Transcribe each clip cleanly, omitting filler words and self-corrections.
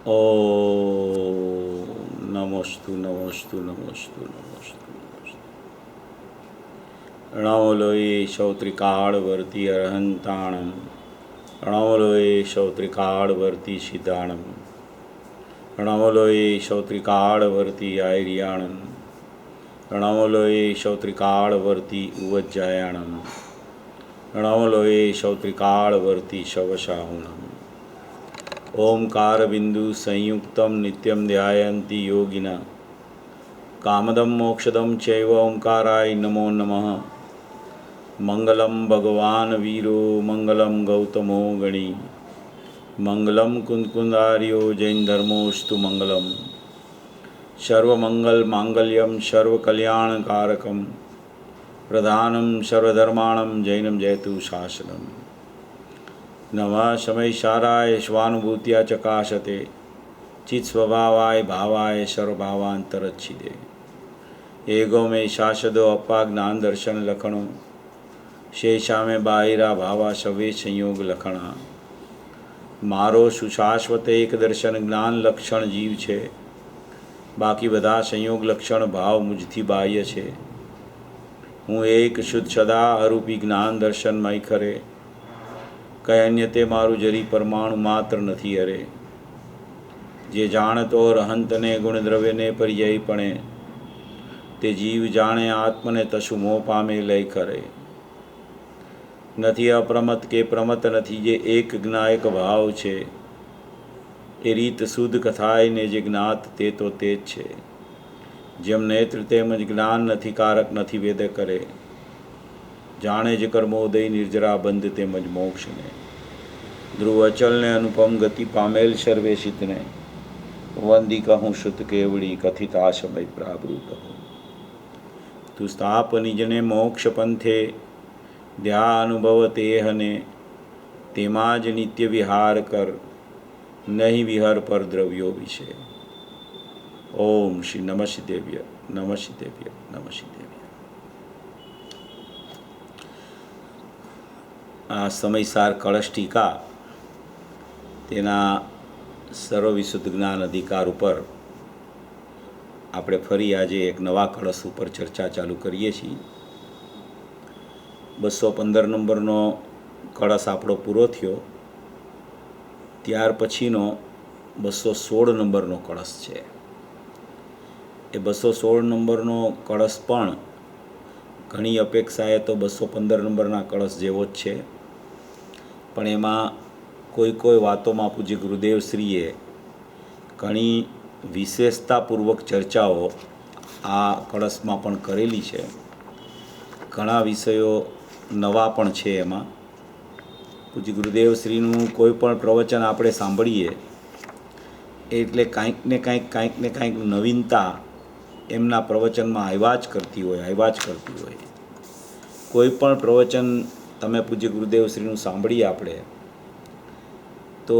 ઓમ નમોસ્તુ નમોસ્તુ નમોસ્તુ નમોસ્તુ નમોસ્તુ. પ્રણવલોય શૌત્રિકાળવર્તી અર્હંતાણમ. પ્રણવલોય શૌત્રિકાળવર્તી સિદ્ધાણમ. પ્રણવલોય શૌત્રિકાળવર્તી આયર્યાણમ. પ્રણવલોય શૌત્રિકાળવર્તી ઉવજ્જાયાણમ. પ્રણવલોય શૌત્રિકાળવર્તી શવશાહુણમ. ઓમકાર બિંદુ સંયુક્તમ નિત્યમ ધ્યાયંતિ યોગિના કામદમ મોક્ષદમ ચૈવ ઓમકારાય નમો નમઃ. મંગલમ ભગવાન વીરો મંગલમ ગૌતમો ગણી. મંગલમ કુંદકુંદાર્યો જૈન ધર્મોસ્તુ મંગલમ. સર્વમંગલ માંગલ્યમ સર્વકલ્યાણકારકમ પ્રધાનમ સર્વધર્માણમ જૈનમ જયતુ શાસનમ. નવા સમય સારાય સ્વાનુભૂત્યા ચકાશતે ચિત્ત સ્વભાવાય ભાવાય સર્વભાવાંતરચ્છિદે. એગો મેં શાસદો અપ્પા જ્ઞાન દર્શન લખણો શેષામે બાહિરા ભાવા સવે સંયોગ લખણા. મારો સુશાશ્વત એક દર્શન જ્ઞાન લક્ષણ જીવ છે, બાકી બધા સંયોગ લક્ષણ ભાવ મુજથી બાહ્ય છે. હું એક શુદ્ધ સદા અરૂપી જ્ઞાન દર્શનમય ખરે, કઈ અન્ય તે મારું જરી પરમાણુ માત્ર નથી અરે. જે જાણતો રહંતને ગુણદ્રવ્યને પર્યાયપણે, તે જીવ જાણે આત્મને તશુ મોહ પામે લય ખરે. નથી અપ્રમત કે પ્રમત નથી જે એક જ્ઞાયક ભાવ છે, એ રીત શુદ્ધ કથાય ને જે જ્ઞાત તે તો તે જ છે. જેમ નેત્ર તેમજ જ્ઞાન નથી કારક નથી વેદ કરે, જાણે જ કર્મોદય નિર્જરા બંધ તેમજ મોક્ષને. ધ્રુવ અચલને અનુપમ ગતિ પામેલ સર્વેશિતને, વંદી કહું શુદ્ધ કેવડી કથિત આશમય પ્રાવૃત હો. તું સ્થાપ નિજને મોક્ષ પંથે ધ્યા અનુભવ તેહને, તેમાં જ નિત્ય વિહાર કર નહીં વિહર પર દ્રવ્યો વિશે. ઓમ શ્રી નમઃશિદેવ્ય નમઃશિદેવ્ય નમઃશિદેવ્ય. આ સમયસાર કળશ ટીકા તેના સર્વવિશુદ્ધ જ્ઞાન અધિકાર ઉપર આપણે ફરી આજે એક નવા કળશ ઉપર ચર્ચા ચાલુ કરીએ છીએ. 215 નંબરનો કળશ આપણો પૂરો થયો, ત્યાર પછીનો 216 નંબરનો કળશ છે. એ 216 નંબરનો કળશ પણ ઘણી અપેક્ષાએ તો 215 નંબરના કળશ જેવો જ છે, પણ એમાં કોઈ વાતોમાં પૂજ્ય ગુરુદેવશ્રીએ ઘણી વિશેષતાપૂર્વક ચર્ચાઓ આ કળશમાં પણ કરેલી છે. ઘણા વિષયો નવા પણ છે. એમાં પૂજ્ય ગુરુદેવશ્રીનું કોઈ પણ પ્રવચન આપણે સાંભળીએ એટલે કાંઈક ને કાંઈક નવીનતા એમના પ્રવચનમાં આવ્યા જ કરતી હોય. કોઈ પણ પ્રવચન તમે પૂજ્ય ગુરુદેવશ્રીનું સાંભળીએ આપણે તો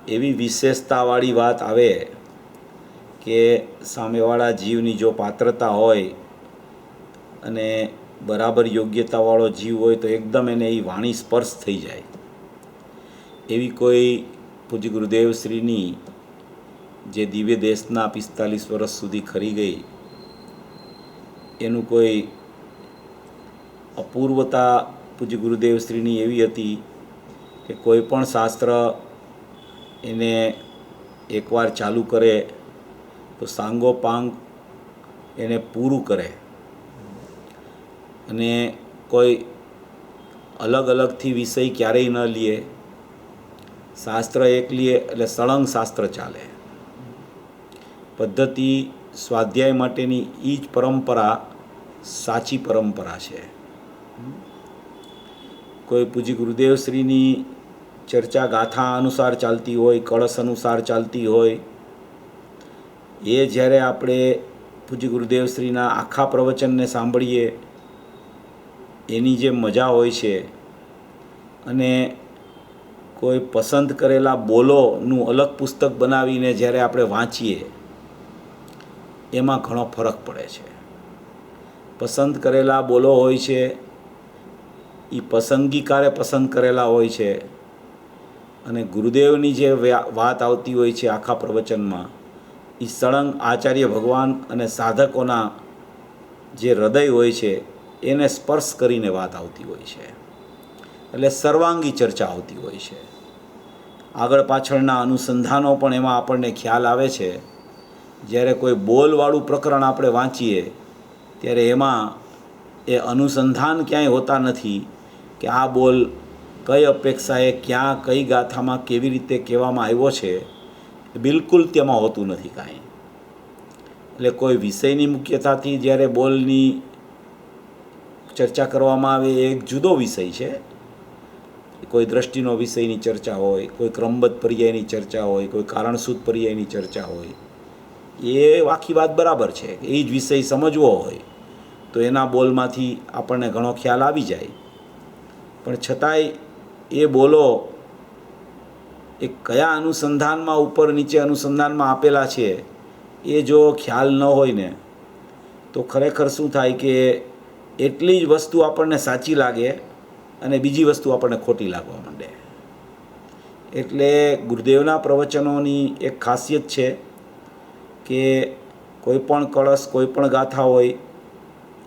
એવી વિશેષતાવાળી વાત આવે કે સામેવાળા જીવની જો પાત્રતા હોય અને બરાબર યોગ્યતાવાળો જીવ હોય તો એકદમ એને એ વાણી સ્પર્શ થઈ જાય. એવી કોઈ પૂજ્ય ગુરુદેવશ્રીની જે દિવ્ય દેશના 45 વર્ષ સુધી ખરી ગઈ એનું કોઈ અપૂર્વતા પૂજ્ય ગુરુદેવશ્રીની એવી હતી કે કોઈ પણ શાસ્ત્ર એને એકવાર ચાલુ કરે તો સાંગોપાંગ એને પૂરું કરે, અને કોઈ અલગથી વિષય ક્યારેય ન લે. શાસ્ત્ર એક લે એટલે સળંગ શાસ્ત્ર ચાલે. પદ્ધતિ સ્વાધ્યાય માટેની એ જ પરંપરા સાચી પરંપરા છે. કોઈ પૂજ્ય ગુરુદેવશ્રીની ચર્ચા ગાથા અનુસાર ચાલતી હોય, કળશ અનુસાર ચાલતી હોય, એ જ્યારે આપણે પૂજ્ય ગુરુદેવશ્રીના આખા પ્રવચનને સાંભળીએ એની જે મજા હોય છે, અને કોઈ પસંદ કરેલા બોલોનું અલગ પુસ્તક બનાવીને જ્યારે આપણે વાંચીએ એમાં ઘણો ફરક પડે છે. પસંદ કરેલા બોલો હોય છે એ પસંદગીકારે પસંદ કરેલા હોય છે, અને ગુરુદેવની જે વાત આવતી હોય છે આખા પ્રવચનમાં, એ સળંગ આચાર્ય ભગવાન અને સાધકોના જે હૃદય હોય છે એને સ્પર્શ કરીને વાત આવતી હોય છે. એટલે સર્વાંગી ચર્ચા આવતી હોય છે. આગળ પાછળના અનુસંધાનો પણ એમાં આપણને ખ્યાલ આવે છે. જ્યારે કોઈ બોલવાળું પ્રકરણ આપણે વાંચીએ ત્યારે એમાં એ અનુસંધાન ક્યાંય હોતા નથી કે આ બોલ કઈ અપેક્ષાએ ક્યાં કઈ ગાથામાં કેવી રીતે કહેવામાં આવ્યો છે, બિલકુલ તેમાં હોતું નથી કાંઈ. એટલે કોઈ વિષયની મુખ્યતાથી જ્યારે બોલની ચર્ચા કરવામાં આવે એ એક જુદો વિષય છે. કોઈ દ્રષ્ટિનો વિષયની ચર્ચા હોય, કોઈ ક્રમબદ્ધ પર્યાયની ચર્ચા હોય, કોઈ કારણસૂત પર્યાયની ચર્ચા હોય, એ આખી વાત બરાબર છે. એ જ વિષય સમજવો હોય તો એના બોલમાંથી આપણને ઘણો ખ્યાલ આવી જાય. પણ છતાંય એ બોલો એ કયા અનુસંધાનમાં ઉપર નીચે અનુસંધાનમાં આપેલા છે એ જો ખ્યાલ ન હોય ને તો ખરેખર શું થાય કે એટલી જ વસ્તુ આપણને સાચી લાગે અને બીજી વસ્તુ આપણને ખોટી લાગવા માંડે. એટલે ગુરુદેવના પ્રવચનોની એક ખાસિયત છે કે કોઈ પણ કળશ, કોઈ પણ ગાથા હોય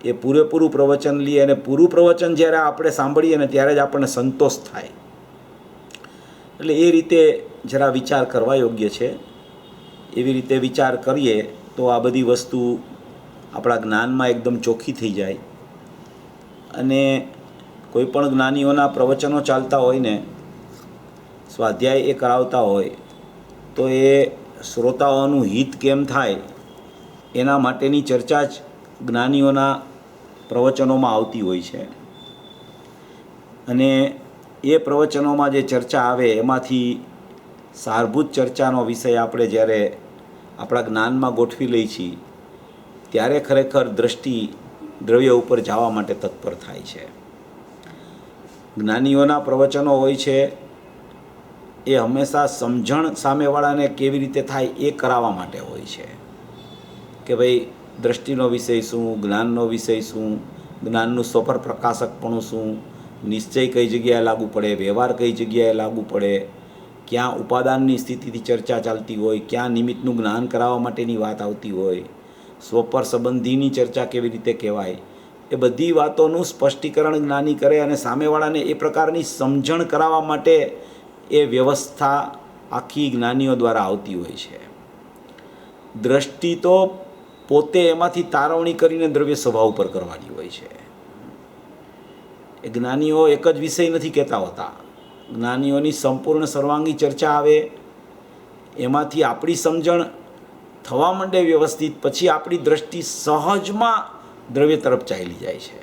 એ પૂરેપૂરું પ્રવચન લઈએ અને પૂરું પ્રવચન જ્યારે આપણે સાંભળીએ ને ત્યારે જ આપણને સંતોષ થાય. એટલે એ રીતે જરા વિચાર કરવા યોગ્ય છે. એવી રીતે વિચાર કરીએ તો આ બધી વસ્તુ આપણા જ્ઞાનમાં એકદમ ચોખ્ખી થઈ જાય. અને કોઈ પણ જ્ઞાનીઓના પ્રવચનો ચાલતા હોય ને, સ્વાધ્યાય એ કરાવતા હોય તો એ શ્રોતાઓનું હિત કેમ થાય એના માટેની ચર્ચા જ જ્ઞાનીઓના પ્રવચનોમાં આવતી હોય છે. અને એ પ્રવચનોમાં જે ચર્ચા આવે એમાંથી સારભૂત ચર્ચાનો વિષય આપણે જ્યારે આપણા જ્ઞાનમાં ગોઠવી લઈએ છીએ ત્યારે ખરેખર દ્રષ્ટિ દ્રવ્ય ઉપર જવા માટે તત્પર થાય છે. જ્ઞાનીઓના પ્રવચનો હોય છે એ હંમેશા સમજણ સામેવાળાને કેવી રીતે થાય એ કરાવવા માટે હોય છે કે ભાઈ દ્રષ્ટિનો વિષય શું, જ્ઞાનનો વિષય શું, જ્ઞાનનું સ્વપર પ્રકાશકપણું શું, નિશ્ચય કઈ જગ્યાએ લાગુ પડે, વ્યવહાર કઈ જગ્યાએ લાગુ પડે, ક્યાં ઉપાદાનની સ્થિતિથી ચર્ચા ચાલતી હોય, ક્યાં નિમિત્તનું જ્ઞાન કરાવવા માટેની વાત આવતી હોય, સ્વપર સંબંધીની ચર્ચા કેવી રીતે કહેવાય, એ બધી વાતોનું સ્પષ્ટીકરણ જ્ઞાની કરે અને સામેવાળાને એ પ્રકારની સમજણ કરાવવા માટે એ વ્યવસ્થા આખી જ્ઞાનીઓ દ્વારા આવતી હોય છે. દ્રષ્ટિ તો પોતે એમાંથી તારવણી કરીને દ્રવ્ય સ્વભાવ ઉપર કરવાની હોય છે. એ જ્ઞાનીઓ એક જ વિષય નથી કહેતા હોતા. જ્ઞાનીઓની સંપૂર્ણ સર્વાંગી ચર્ચા આવે, એમાંથી આપણી સમજણ થવા માંડે વ્યવસ્થિત, પછી આપણી દ્રષ્ટિ સહજમાં દ્રવ્ય તરફ ચાલી જાય છે.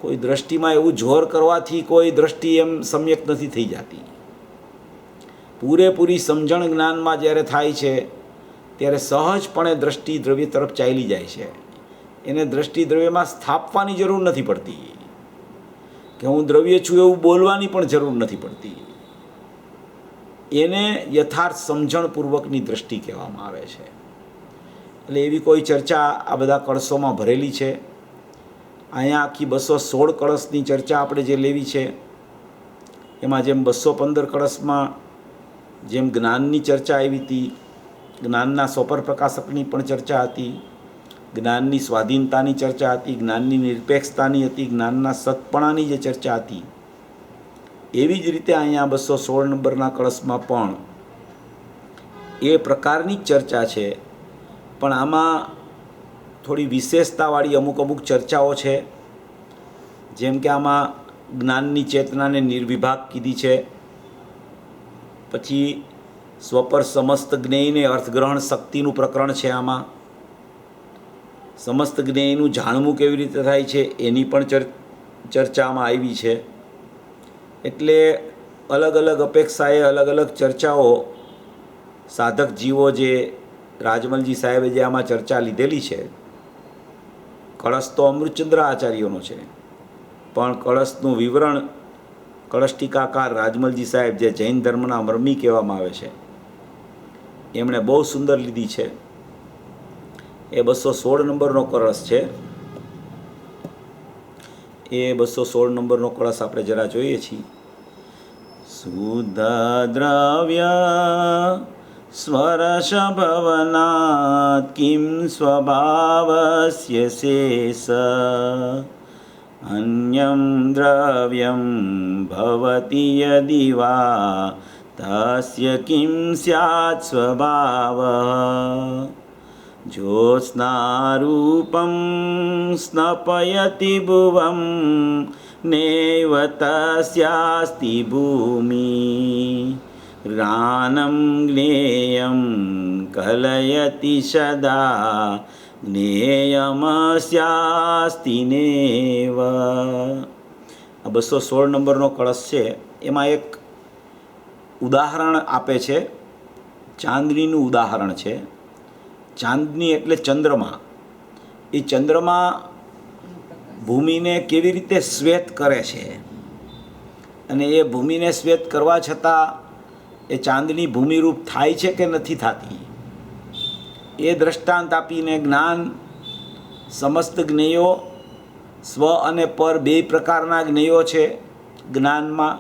કોઈ દ્રષ્ટિમાં એવું જોર કરવાથી કોઈ દ્રષ્ટિ એમ સમ્યક નથી થઈ જતી. પૂરેપૂરી સમજણ જ્ઞાનમાં જ્યારે થાય છે ત્યારે સહજપણે દ્રષ્ટિ દ્રવ્ય તરફ ચાલી જાય છે. એને દ્રષ્ટિ દ્રવ્યમાં સ્થાપવાની જરૂર નથી પડતી કે હું દ્રવ્ય છું એવું બોલવાની પણ જરૂર નથી પડતી. એને યથાર્થ સમજણપૂર્વકની દ્રષ્ટિ કહેવામાં આવે છે. એટલે એવી કોઈ ચર્ચા આ બધા કળશોમાં ભરેલી છે. અહીંયા આખી 216 કળશની ચર્ચા આપણે જે લેવી છે એમાં જેમ 215 કળશમાં જેમ જ્ઞાનની ચર્ચા આવી હતી, જ્ઞાનના સ્વપર પ્રકાશકની પણ ચર્ચા હતી, જ્ઞાનની સ્વાધીનતાની ચર્ચા હતી, જ્ઞાનની નિરપેક્ષતાની હતી, જ્ઞાનના સતપણાની જે ચર્ચા હતી, એવી જ રીતે અહીંયા 216 નંબરના કળશમાં પણ એ પ્રકારની જ ચર્ચા છે. પણ આમાં થોડી વિશેષતાવાળી અમુક ચર્ચાઓ છે. જેમ કે આમાં જ્ઞાનની ચેતનાને નિર્વિભાગ કીધી છે. પછી સ્વપર સમસ્ત જ્ઞેયને અર્થગ્રહણ શક્તિનું પ્રકરણ છે. આમાં સમસ્ત જ્ઞેયનું જાણવું કેવી રીતે થાય છે એની પણ ચર્ચામાં આવી છે. એટલે અલગ અલગ અપેક્ષાએ અલગ અલગ ચર્ચાઓ સાધક જીવો જે રાજમલજી સાહેબે જે આમાં ચર્ચા લીધેલી છે, કળશ તો અમૃતચંદ્ર આચાર્યોનો છે, પણ કળશનું વિવરણ કળશ ટીકાકાર રાજમલજી સાહેબ જે જૈન ધર્મના મર્મી કહેવામાં આવે છે એમણે બહુ સુંદર લીધી છે. એ 216 નંબરનો કળશ છે. એ 216 નંબરનો કળશ આપણે જરા જોઈએ છીએ. શુદ્ધદ્રવ્ય સ્વરસભવનાत् કિં સ્વભાવસ્ય શેષ અન્યં દ્રવ્યં ભવતિ યદિ વા તસ્ય કિં સ્યાत् સ્વભાવઃ જ્યોત્સ્નારૂપં સ્નપયતિ ભુવં નૈવ તસ્યાસ્તિ ભૂમિ જ્ઞાનં જ્ઞેયં કલયતિ સદા જ્ઞેયમસ્યાસ્તિ નેવ. આ 216 નંબરનો કળશ છે. એમાં એક ઉદાહરણ આપે છે, ચાંદનીનું ઉદાહરણ છે. ચાંદની એટલે ચંદ્રમા. એ ચંદ્રમા ભૂમિને કેવી રીતે શ્વેત કરે છે, અને એ ભૂમિને શ્વેત કરવા છતાં એ ચાંદની ભૂમિરૂપ થાય છે કે નથી થતી, એ દ્રષ્ટાંત આપીને જ્ઞાન, સમસ્ત જ્ઞેયો, સ્વ અને પર બે પ્રકારના જ્ઞેયો છે. જ્ઞાનમાં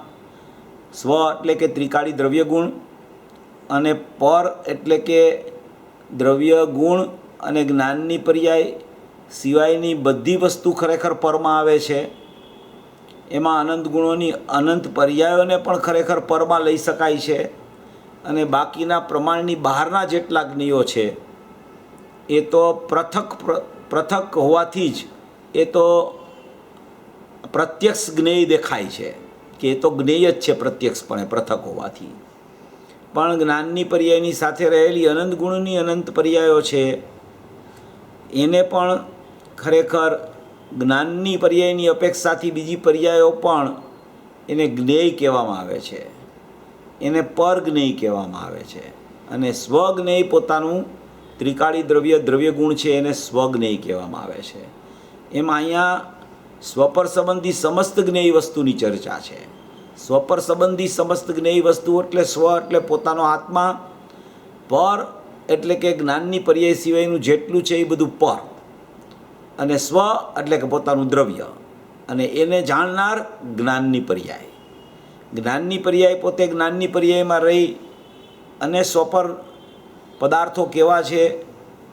સ્વ એટલે કે ત્રિકાળી દ્રવ્ય ગુણ, અને પર એટલે કે દ્રવ્ય ગુણ અને જ્ઞાનની પર્યાય સિવાયની બધી વસ્તુ ખરેખર પરમાં આવે છે. એમાં અનંત ગુણોની અનંત પર્યાયોને પણ ખરેખર પરમાં લઈ શકાય છે. અને બાકીના પ્રમાણની બહારના જેટલા જ્ઞેયો છે એ તો પૃથક હોવાથી જ એ તો પ્રત્યક્ષ જ્ઞેય દેખાય છે કે એ તો જ્ઞેય જ છે પ્રત્યક્ષપણે પૃથક હોવાથી. પણ જ્ઞાનની પર્યાયની સાથે રહેલી અનંત ગુણની અનંત પર્યાયો છે એને પણ ખરેખર જ્ઞાનની પર્યાયની અપેક્ષાથી બીજી પર્યાયો પણ એને જ્ઞેય કહેવામાં આવે છે, એને પરજ્ઞેય કહેવામાં આવે છે. અને સ્વજ્ઞેય પોતાનું ત્રિકાળી દ્રવ્ય ગુણ છે એને સ્વજ્ઞેય કહેવામાં આવે છે. એમાં અહીંયા સ્વપર સંબંધી સમસ્ત જ્ઞેય વસ્તુની ચર્ચા છે. સ્વપર સંબંધી સમસ્ત જ્ઞેય વસ્તુ એટલે સ્વ એટલે પોતાનો આત્મા, પર એટલે કે જ્ઞાનની પર્યાય સિવાયનું જેટલું છે એ બધું પર, અને સ્વ એટલે કે પોતાનું દ્રવ્ય, અને એને જાણનાર જ્ઞાનની પર્યાય. જ્ઞાનની પર્યાય પોતે જ્ઞાનની પર્યાયમાં રહી અને સ્વપર પદાર્થો કેવા છે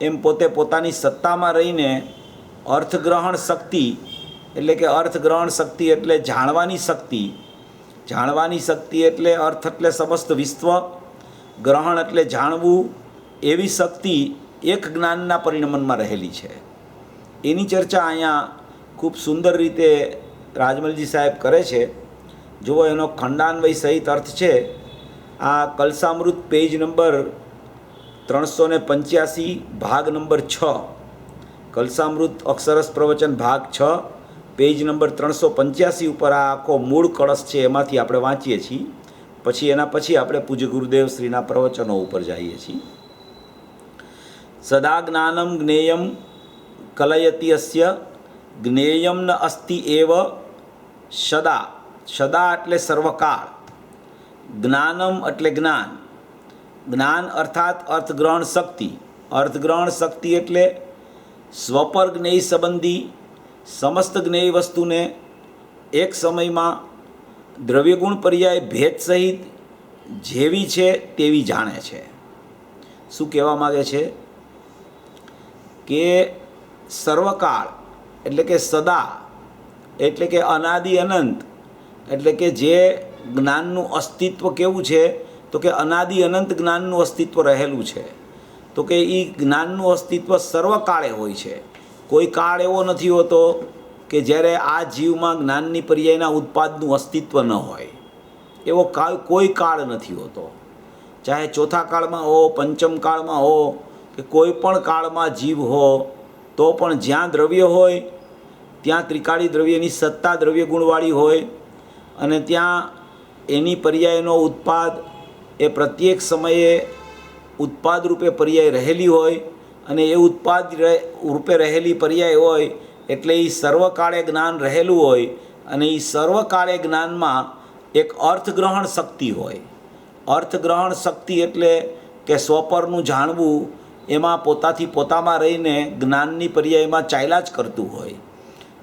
એમ પોતે પોતાની સત્તામાં રહીને અર્થગ્રહણ શક્તિ એટલે કે અર્થગ્રહણ શક્તિ એટલે જાણવાની શક્તિ, જાણવાની શક્તિ એટલે અર્થ એટલે સમસ્ત વિશ્વ, ગ્રહણ એટલે જાણવું, એવી શક્તિ એક જ્ઞાનના પરિણમનમાં રહેલી છે. એની ચર્ચા અહીંયા ખૂબ સુંદર રીતે રાજમલજી સાહેબ કરે છે. જુઓ, એનો ખંડાન્વય સહિત અર્થ છે. આ કલસામૃત પેજ નંબર 385 ભાગ નંબર 6, કલસામૃત અક્ષરસ પ્રવચન ભાગ 6 પેજ નંબર 385 ઉપર આ આખો મૂળ કળશ છે, એમાંથી આપણે વાંચીએ છીએ. પછી એના પછી આપણે પૂજ્ય ગુરુદેવ શ્રીના પ્રવચનો ઉપર જઈએ છીએ. સદા જ્ઞાનમ જ્ઞેયમ કલયતિ અસ્ય જ્ઞેયમ ન અસ્તિ એવ સદા. સદા એટલે સર્વકાળ, જ્ઞાનમ એટલે જ્ઞાન, જ્ઞાન અર્થાત અર્થગ્રહણ શક્તિ, અર્થગ્રહણ શક્તિ એટલે સ્વપર જ્ઞેય સંબંધી સમસ્ત જ્ઞેય વસ્તુને એક સમયમાં દ્રવ્યગુણ પર્યાય ભેદ સહિત જેવી છે તેવી જાણે છે. શું કહેવા માગે છે કે સર્વકાળ એટલે કે સદા એટલે કે અનાદિ અનંત, એટલે કે જે જ્ઞાનનું અસ્તિત્વ કેવું છે તો કે અનાદિ અનંત જ્ઞાનનું અસ્તિત્વ રહેલું છે. તો કે એ જ્ઞાનનું અસ્તિત્વ સર્વકાળે હોય છે. કોઈ કાળ એવો નથી હોતો કે જ્યારે આ જીવમાં જ્ઞાનની પર્યાયના ઉત્પાદનું અસ્તિત્વ ન હોય. એવો કોઈ કાળ નથી હોતો. ચાહે ચોથા કાળમાં હો, પંચમ કાળમાં હો, કે કોઈ પણ કાળમાં જીવ હો, તો પણ જ્યાં દ્રવ્ય હોય ત્યાં ત્રિકાળી દ્રવ્યની સત્તા દ્રવ્ય ગુણવાળી હોય, અને ત્યાં એની પર્યાયનો ઉત્પાદ એ પ્રત્યેક સમયે ઉત્પાદ રૂપે પર્યાય રહેલી હોય, અને એ ઉત્પાદ રૂપે રહેલી પર્યાય હોય એટલે એ સર્વકાળે જ્ઞાન રહેલું હોય, અને એ સર્વકાળે જ્ઞાનમાં એક અર્થગ્રહણ શક્તિ હોય. અર્થગ્રહણ શક્તિ એટલે કે સ્વપરનું જાણવું, એમાં પોતાથી પોતામાં રહીને જ્ઞાનની પર્યાયમાં ચાલ્યા જ કરતું હોય.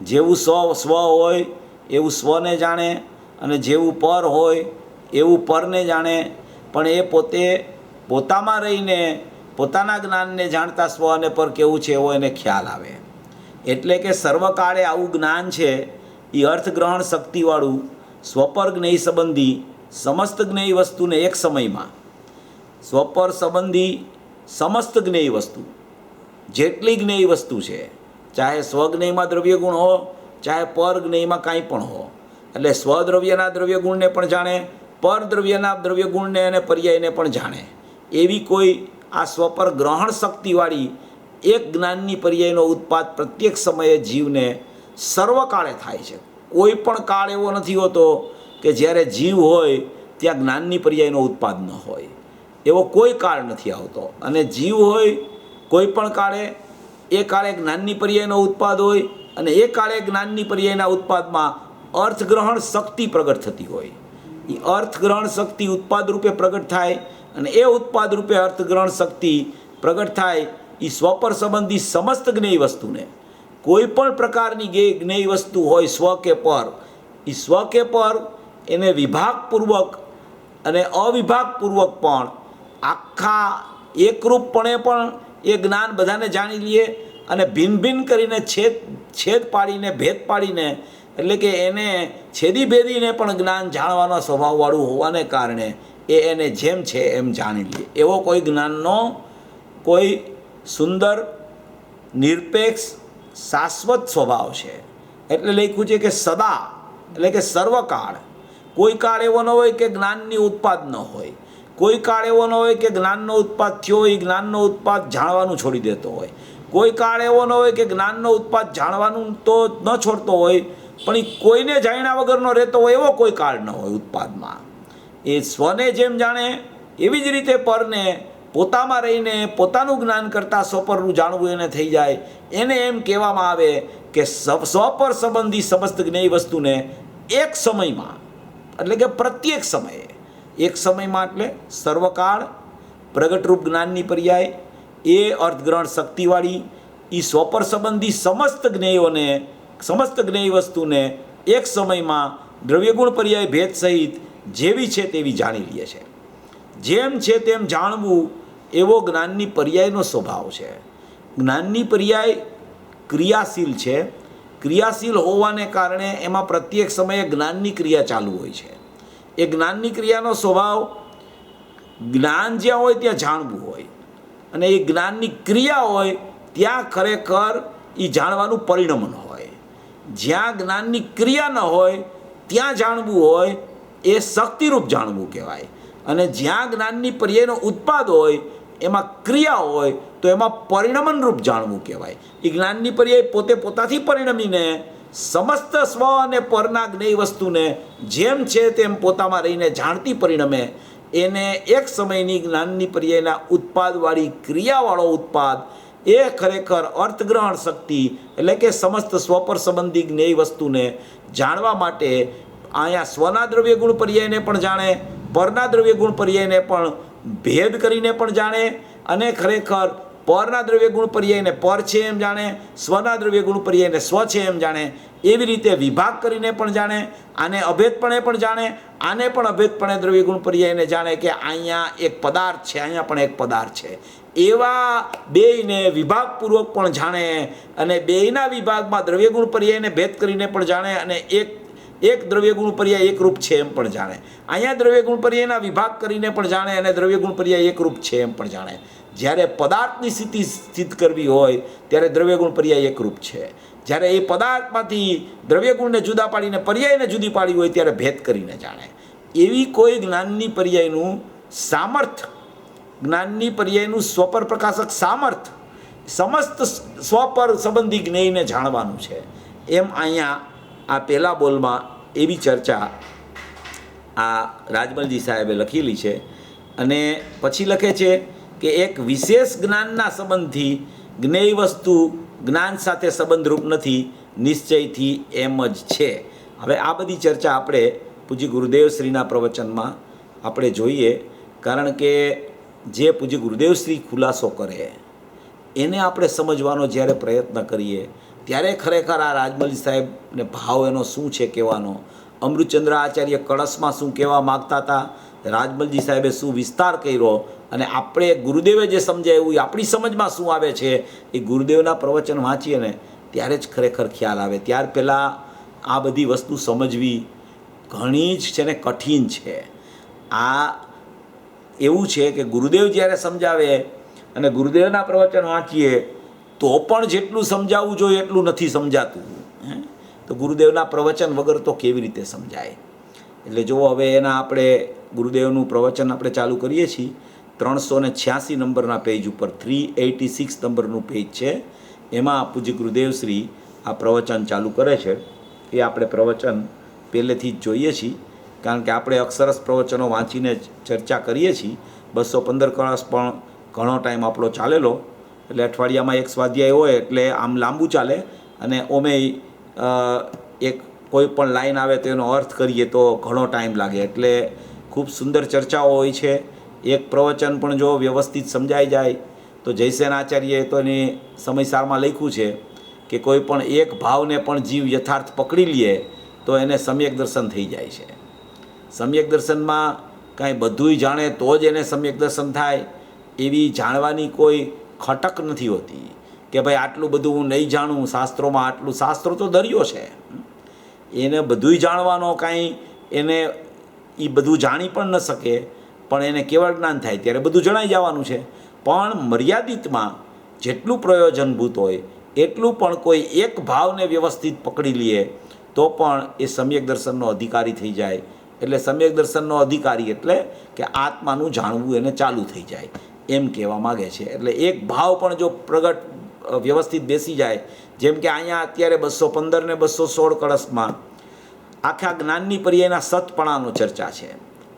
જેવું સ્વ હોય એવું સ્વને જાણે, અને જેવું પર હોય એવું પરને જાણે, પણ એ પોતે પોતામાં રહીને પોતાના જ્ઞાનને જાણતા સ્વ અને પર કેવું છે એવો એને ખ્યાલ આવે. એટલે કે સર્વકાળે આવું જ્ઞાન છે એ અર્થગ્રહણ શક્તિવાળું સ્વપર જ્ઞેય સંબંધી સમસ્ત જ્ઞેય વસ્તુને એક સમયમાં, સ્વપર સંબંધી સમસ્ત જ્ઞેય વસ્તુ જેટલી જ્ઞેય વસ્તુ છે, ચાહે સ્વજ્ઞેયમાં દ્રવ્ય ગુણ હો, ચાહે પર જ્ઞેયમાં કાંઈ પણ હો, એટલે સ્વદ્રવ્યના દ્રવ્ય ગુણને પણ જાણે, પર દ્રવ્યના દ્રવ્ય ગુણને અને પર્યાયને પણ જાણે, એવી કોઈ આ સ્વપર ગ્રહણ શક્તિવાળી એક જ્ઞાનની પર્યાયનો ઉત્પાદ પ્રત્યેક સમયે જીવને સર્વકાળે થાય છે. કોઈ પણ કાળ એવો નથી હોતો કે જ્યારે જીવ હોય ત્યાં જ્ઞાનની પર્યાયનો ઉત્પાદ ન હોય, એવો કોઈ કાળ નથી આવતો. અને જીવ હોય કોઈ પણ કાળે, એ કાળે જ્ઞાનની પર્યાયનો ઉત્પાદ હોય, અને એ કાળે જ્ઞાનની પર્યાયના ઉત્પાદમાં અર્થગ્રહણ શક્તિ પ્રગટ થતી હોય. એ અર્થગ્રહણ શક્તિ ઉત્પાદ રૂપે પ્રગટ થાય, અને એ ઉત્પાદ રૂપે અર્થગ્રહણ શક્તિ પ્રગટ થાય એ સ્વપર સંબંધી સમસ્ત જ્ઞેય વસ્તુને, કોઈ પણ પ્રકારની જ્ઞેય વસ્તુ હોય સ્વ કે પર, એ સ્વ કે પર એને વિભાગપૂર્વક અને અવિભાગપૂર્વક પણ આખા એકરૂપપણે પણ એ જ્ઞાન બધાને જાણી લઈએ, અને ભિન્ન ભિન્ન કરીને છેદ પાડીને ભેદ પાડીને, એટલે કે એને છેદી ભેદીને પણ જ્ઞાન જાણવાનો સ્વભાવવાળું હોવાને કારણે એ એને જેમ છે એમ જાણી લે. એવો કોઈ જ્ઞાનનો કોઈ સુંદર નિરપેક્ષ શાશ્વત સ્વભાવ છે. એટલે લખ્યું છે કે સદા, એટલે કે સર્વકાળ. કોઈ કાળ એવો ન હોય કે જ્ઞાનની ઉત્પાદ ન હોય, કોઈ કાળ એવો ન હોય કે જ્ઞાનનો ઉત્પાદ થયો હોય જ્ઞાનનો ઉત્પાદ જાણવાનું છોડી દેતો હોય, કોઈ કાળ એવો ન હોય કે જ્ઞાનનો ઉત્પાદ જાણવાનું તો ન છોડતો હોય, પણ એ કોઈને જાણ્યા વગરનો રહેતો હોય એવો કોઈ કાળ ન હોય ઉત્પાદમાં. એ સ્વને જેમ જાણે એવી જ રીતે પરને પોતામાં રહીને પોતાનું જ્ઞાન કરતાં સ્વપરનું જાણવું એને થઈ જાય. એને એમ કહેવામાં આવે કે સ્વપર સંબંધી સમસ્ત જ્ઞેય વસ્તુને એક સમયમાં, એટલે કે પ્રત્યેક સમયે, એક સમયમાં એટલે સર્વકાળ પ્રગટરૂપ જ્ઞાનની પર્યાય એ અર્થગ્રહણ શક્તિવાળી એ સ્વપર સંબંધી સમસ્ત જ્ઞેયોને, સમસ્ત જ્ઞેય વસ્તુને એક સમયમાં દ્રવ્યગુણ પર્યાય ભેદ સહિત જેવી છે તેવી જાણી લે છે. જેમ છે તેમ જાણવું એવો જ્ઞાનની પર્યાયનો સ્વભાવ છે. જ્ઞાનની પર્યાય ક્રિયાશીલ છે. ક્રિયાશીલ હોવાને કારણે એમાં પ્રત્યેક સમયે જ્ઞાનની ક્રિયા ચાલુ હોય છે. એ જ્ઞાનની ક્રિયાનો સ્વભાવ જ્ઞાન જ્યાં હોય ત્યાં જાણવું હોય, અને એ જ્ઞાનની ક્રિયા હોય ત્યાં ખરેખર એ જાણવાનું પરિણમન હોય. જ્યાં જ્ઞાનની ક્રિયા ન હોય ત્યાં જાણવું હોય એ શક્તિરૂપ જાણવું કહેવાય, અને જ્યાં જ્ઞાનની પર્યાયનો ઉત્પાદ હોય એમાં ક્રિયા હોય તો એમાં પરિણમનરૂપ જાણવું કહેવાય. એ જ્ઞાનની પર્યાય પોતે પોતાથી પરિણમીને સમસ્ત સ્વ અને પરના જ્ઞેય વસ્તુને જેમ છે તેમ પોતામાં રહીને જાણતી પરિણમે, એને એક સમયની જ્ઞાનની પર્યાયના ઉત્પાદવાળી ક્રિયાવાળો ઉત્પાદ એ ખરેખર અર્થગ્રહણ શક્તિ, એટલે કે સમસ્ત સ્વપર સંબંધી જ્ઞેય વસ્તુને જાણવા માટે અહીંયા સ્વના દ્રવ્ય ગુણ પર્યાયને પણ જાણે, પરના દ્રવ્ય ગુણ પર્યાયને પણ ભેદ કરીને પણ જાણે, અને ખરેખર પરના દ્રવ્ય ગુણ પર્યાયને પર છે એમ જાણે, સ્વના દ્રવ્ય ગુણ પર્યાયને સ્વ છે એમ જાણે. એવી રીતે વિભાગ કરીને પણ જાણે, આને અભેદપણે પણ જાણે, આને પણ અભેદપણે દ્રવ્ય ગુણ પર્યાયને જાણે કે અહીંયા એક પદાર્થ છે, અહીંયા પણ એક પદાર્થ છે. એવા બેયને વિભાગપૂર્વક પણ જાણે, અને બેયના વિભાગમાં દ્રવ્ય ગુણ પર્યાયને ભેદ કરીને પણ જાણે, અને એક દ્રવ્ય ગુણ પર્યાય એકરૂપ છે એમ પણ જાણે. અહીંયા દ્રવ્ય ગુણ પર્યાયના વિભાગ કરીને પણ જાણે, અને દ્રવ્ય ગુણ પર્યાય એકરૂપ છે એમ પણ જાણે. જ્યારે પદાર્થની સ્થિતિ સ્થિત કરવી હોય ત્યારે દ્રવ્ય ગુણ પર્યાય એકરૂપ છે. જ્યારે એ પદાર્થમાંથી દ્રવ્ય ગુણને જુદા પાડીને પર્યાયને જુદી પાડી હોય ત્યારે ભેદ કરીને જાણે. એવી કોઈ જ્ઞાનની પર્યાયનું સામર્થ્ય, જ્ઞાનની પર્યાયનું સ્વપર પ્રકાશક સામર્થ્ય સમસ્ત સ્વપર સંબંધી જ્ઞેયને જાણવાનું છે. એમ અહીંયા આ પહેલા બોલમાં એવી ચર્ચા આ રાજમલજી સાહેબે લખેલી છે. અને પછી લખે છે કે એક વિશેષ જ્ઞાનના સંબંધથી જ્ઞેય વસ્તુ જ્ઞાન સાથે સંબંધરૂપ નથી, નિશ્ચયથી એમ જ છે. હવે આ બધી ચર્ચા આપણે પૂજ્ય ગુરુદેવશ્રીના પ્રવચનમાં આપણે જોઈએ, કારણ કે જે પૂજ્ય ગુરુદેવશ્રી ખુલાસો કરે એને આપણે સમજવાનો જ્યારે પ્રયત્ન કરીએ ત્યારે ખરેખર આ રાજમલજી સાહેબને ભાવ એનો શું છે કહેવાનો, અમૃતચંદ્ર આચાર્ય કળશમાં શું કહેવા માગતા હતા, રાજમલજી સાહેબે શું વિસ્તાર કર્યો, અને આપણે ગુરુદેવે જે સમજાવ્યું એ આપણી સમજમાં શું આવે છે, એ ગુરુદેવના પ્રવચન વાંચીએ ને ત્યારે જ ખરેખર ખ્યાલ આવે. ત્યાર પહેલાં આ બધી વસ્તુ સમજવી ઘણી જ છે ને કઠિન છે. આ એવું છે કે ગુરુદેવ જ્યારે સમજાવે અને ગુરુદેવના પ્રવચન વાંચીએ તો પણ જેટલું સમજાવવું જોઈએ એટલું નથી સમજાતું. તો ગુરુદેવના પ્રવચન વગર તો કેવી રીતે સમજાય? એટલે જો હવે એના આપણે ગુરુદેવનું પ્રવચન આપણે ચાલુ કરીએ છીએ. 386 નંબરના પેજ ઉપર 386 નંબરનું પેજ છે, એમાં પૂજ્ય ગુરુદેવશ્રી આ પ્રવચન ચાલુ કરે છે. એ આપણે પ્રવચન પહેલેથી જ જોઈએ છીએ, કારણ કે આપણે અક્ષરસ પ્રવચનો વાંચીને ચર્ચા કરીએ છીએ. 215 કળશ પણ ઘણો ટાઈમ આપણો ચાલેલો, એટલે અઠવાડિયામાં એક સ્વાધ્યાય હોય એટલે આમ લાંબુ ચાલે, અને ઓમે એક કોઈ પણ લાઈન આવે તો એનો અર્થ કરીએ તો ઘણો ટાઈમ લાગે. એટલે ખૂબ સુંદર ચર્ચાઓ હોય છે. એક પ્રવચન પણ જો વ્યવસ્થિત સમજાઈ જાય તો જયસેન આચાર્યએ તો એની સમયસારમાં લખ્યું છે કે કોઈ પણ એક ભાવને પણ જીવ યથાર્થ પકડી લે તો એને સમ્યક દર્શન થઈ જાય છે. સમ્યક દર્શનમાં કાંઈ બધુંય જાણે તો જ એને સમ્યક દર્શન થાય એવી જાણવાની કોઈ ખટક નથી હોતી કે ભાઈ આટલું બધું હું નહીં જાણું, શાસ્ત્રોમાં આટલું, શાસ્ત્રો તો દરિયો છે, એને બધુંય જાણવાનો કાંઈ એને એ બધું જાણી પણ ન શકે, પણ એને કેવળ જ્ઞાન થાય ત્યારે બધું જણાઈ જવાનું છે. પણ મર્યાદિતમાં જેટલું પ્રયોજનભૂત હોય એટલું પણ કોઈ એક ભાવને વ્યવસ્થિત પકડી લે તો પણ એ સમ્યક દર્શનનો અધિકારી થઈ જાય. એટલે સમ્યક દર્શનનો અધિકારી એટલે કે આત્માનું જાણવું એને ચાલુ થઈ જાય એમ કહેવા માગે છે. એટલે એક ભાવ પણ જો પ્રગટ વ્યવસ્થિત બેસી જાય, જેમ કે અહીંયા અત્યારે 215 ને 216 કળશમાં આખા જ્ઞાનની પર્યાયના સતપણાનો ચર્ચા છે.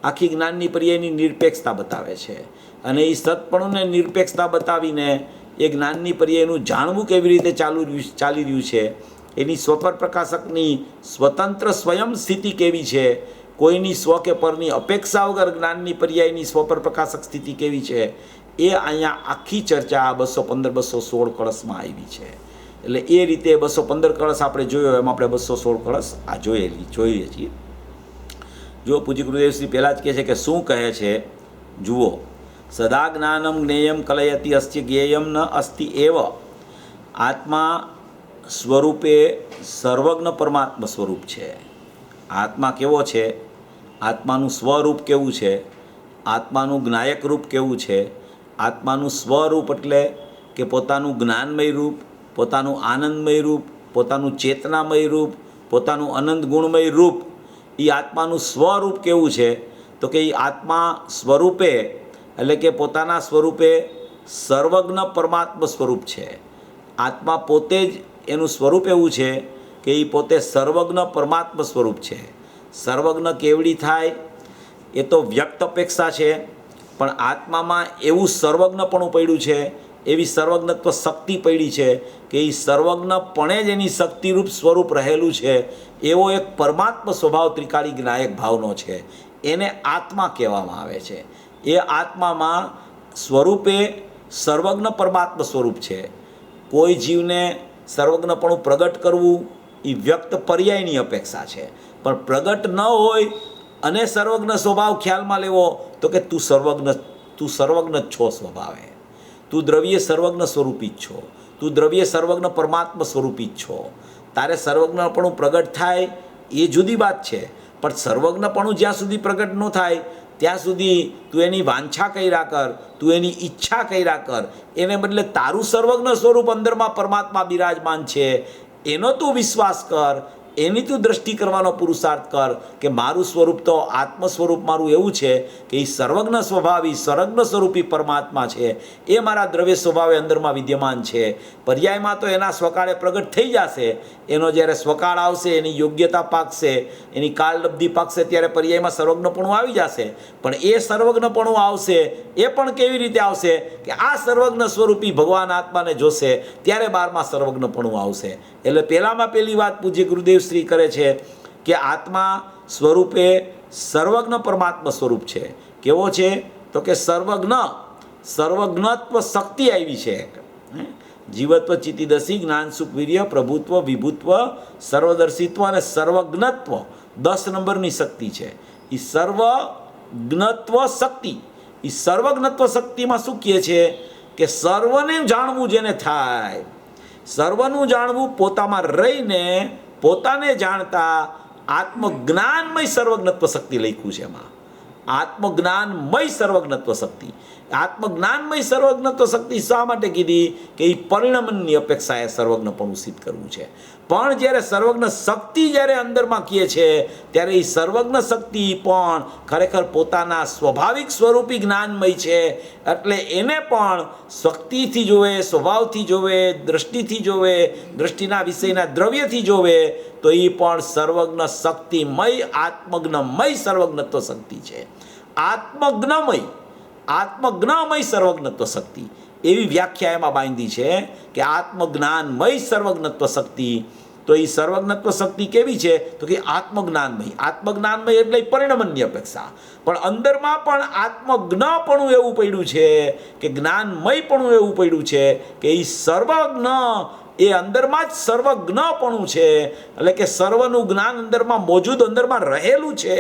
આખી જ્ઞાનની પર્યાયની નિરપેક્ષતા બતાવે છે, અને એ સતપણુને નિરપેક્ષતા બતાવીને એ જ્ઞાનની પર્યાયનું જાણવું કેવી રીતે ચાલી રહ્યું છે, એની સ્વપર પ્રકાશકની સ્વતંત્ર સ્વયં સ્થિતિ કેવી છે, કોઈની સ્વ કે પરની અપેક્ષા વગર જ્ઞાનની પર્યાયની સ્વપર પ્રકાશક સ્થિતિ કેવી છે, એ અહીંયા આખી ચર્ચા 215 216 કળશમાં આવી છે. એટલે એ રીતે 215 કળશ આપણે જોયો, એમાં આપણે 216 કળશ આ જોઈએ છીએ. જો પૂજ્ય ગુરુદેવશ્રી પહેલાં જ કહે છે કે શું કહે છે, જુઓ. સદા જ્ઞાનમ જ્ઞેયમ કલયતિ અસ્તિ જ્ઞેયમ ન અસ્તિ એવ. આત્મા સ્વરૂપે સર્વજ્ઞ પરમાત્મા સ્વરૂપ છે. આત્મા કેવો છે? આત્માનું સ્વરૂપ કેવું છે? આત્માનું જ્ઞાયક રૂપ કેવું છે? આત્માનું સ્વરૂપ એટલે કે પોતાનું જ્ઞાનમય રૂપ, પોતાનું આનંદમય રૂપ, પોતાનું ચેતનામય રૂપ, પોતાનું અનંત ગુણમય રૂપ. એ આત્માનું સ્વરૂપ કેવું છે? તો કે એ આત્મા સ્વરૂપે એટલે કે પોતાના સ્વરૂપે સર્વજ્ઞ પરમાત્મા સ્વરૂપ છે. આત્મા પોતે જ એનું સ્વરૂપ એવું છે કે એ પોતે સર્વજ્ઞ પરમાત્મા સ્વરૂપ છે. સર્વજ્ઞ કેવડી થાય એ તો વ્યક્ત અપેક્ષા છે, પણ આત્મામાં એવું સર્વજ્ઞપણું પડ્યું છે, એવી સર્વજ્ઞત્વ શક્તિ પડી છે કે એ સર્વજ્ઞપણે જ એની શક્તિરૂપ સ્વરૂપ રહેલું છે. એવો એક પરમાત્મા સ્વભાવ ત્રિકાળી જ્ઞાયક ભાવનો છે, એને આત્મા કહેવામાં આવે છે. એ આત્મામાં સ્વરૂપે સર્વજ્ઞ પરમાત્મા સ્વરૂપ છે. કોઈ જીવને સર્વજ્ઞપણું પ્રગટ કરવું એ વ્યક્ત પર્યાયની અપેક્ષા છે, પણ પ્રગટ ન હોય અને સર્વજ્ઞ સ્વભાવ ખ્યાલમાં લેવો તો કે તું સર્વજ્ઞ જ છો સ્વભાવે. તું દ્રવ્ય સર્વજ્ઞ સ્વરૂપી જ છો, તું દ્રવ્ય સર્વજ્ઞ પરમાત્મા સ્વરૂપી જ છો. તારે સર્વજ્ઞપણું પ્રગટ થાય એ જુદી વાત છે, પણ સર્વજ્ઞપણું જ્યાં સુધી પ્રગટ ન થાય ત્યાં સુધી તું એની વાંછા કર્યા કર, તું એની ઈચ્છા કર્યા કર. એને બદલે તારું સર્વજ્ઞ સ્વરૂપ અંદરમાં પરમાત્મા બિરાજમાન છે એનો તું વિશ્વાસ કર, એની તું દ્રષ્ટિ કરવાનો પુરુષાર્થ કર કે મારું સ્વરૂપ તો આત્મ સ્વરૂપ મારું એવું છે કે એ સર્વજ્ઞ સ્વભાવી સર્વજ્ઞ સ્વરૂપી પરમાત્મા છે, એ મારા દ્રવ્ય સ્વભાવે અંદરમાં વિદ્યમાન છે. પર્યાયમાં તો એના સ્વકાળે પ્રગટ થઈ જશે. એનો જ્યારે સ્વકાળ આવશે, એની યોગ્યતા પાકશે, એની કાળલબ્ધિ પાકશે, ત્યારે પર્યાયમાં સર્વજ્ઞપણું આવી જશે. પણ એ સર્વજ્ઞપણું આવશે એ પણ કેવી રીતે આવશે કે આ સર્વજ્ઞ સ્વરૂપી ભગવાન આત્માને જોશે ત્યારે 12માં સર્વજ્ઞપણું આવશે. એટલે પહેલામાં પહેલી વાત પૂજ્ય ગુરુદેવ શ્રી કરે છે કે આત્મા સ્વરૂપે સર્વજ્ઞ પરમાત્મા સ્વરૂપ છે. કેવો છે? તો કે સર્વજ્ઞત્વ શક્તિ આવી છે. જીવત્વ, ચિત્તિદશી, જ્ઞાન, સુખ, વીર્ય, પ્રભુત્વ, વિભુત્વ, સર્વદર્શિત્વ અને સર્વજ્ઞત્વ 10 નંબરની શક્તિ છે. એ સર્વજ્ઞત્વ શક્તિ. એ સર્વજ્ઞત્વ શક્તિમાં શું કહે છે કે સર્વને જાણવું જેને થાય, સર્વનું જાણવું પોતામાં રહીને પોતાને જાણતા આત્મજ્ઞાનમય સર્વજ્ઞત્વ શક્તિ લખ્યું છે. એમાં આત્મજ્ઞાનમય સર્વજ્ઞત્વ શક્તિ. આત્મજ્ઞાનમય સર્વજ્ઞત્વ શક્તિ શા માટે કીધી કે એ પરિણમનની અપેક્ષાએ સર્વજ્ઞપણું સિદ્ધ કરવું છે. પણ જ્યારે સર્વજ્ઞ શક્તિ જ્યારે અંદરમાં કહે છે ત્યારે એ સર્વજ્ઞ શક્તિ પણ ખરેખર પોતાના સ્વાભાવિક સ્વરૂપી જ્ઞાનમય છે. એટલે એને પણ શક્તિથી જોવે, સ્વભાવથી જોવે, દ્રષ્ટિથી જોવે, દ્રષ્ટિના વિષયના દ્રવ્યથી જોવે તો એ પણ સર્વજ્ઞ શક્તિમય આત્મજ્ઞમય સર્વજ્ઞત્વ શક્તિ છે. આત્મજ્ઞમય સર્વજ્ઞત્વ શક્તિ એવી વ્યાખ્યા એમાં બાંધી છે કે આત્મજ્ઞાનમય સર્વજ્ઞત્વ શક્તિ. તો એ સર્વજ્ઞત્વ શક્તિ કેવી છે તો કે આત્મજ્ઞાનમય. આત્મજ્ઞાનમય એટલે પરિણમનની અપેક્ષા. પણ અંદરમાં પણ આત્મજ્ઞપણું એવું પડ્યું છે કે જ્ઞાનમયપણું એવું પડ્યું છે કે એ સર્વજ્ઞ એ અંદરમાં જ સર્વજ્ઞપણું છે. એટલે કે સર્વનું જ્ઞાન અંદરમાં મોજૂદ, અંદરમાં રહેલું છે.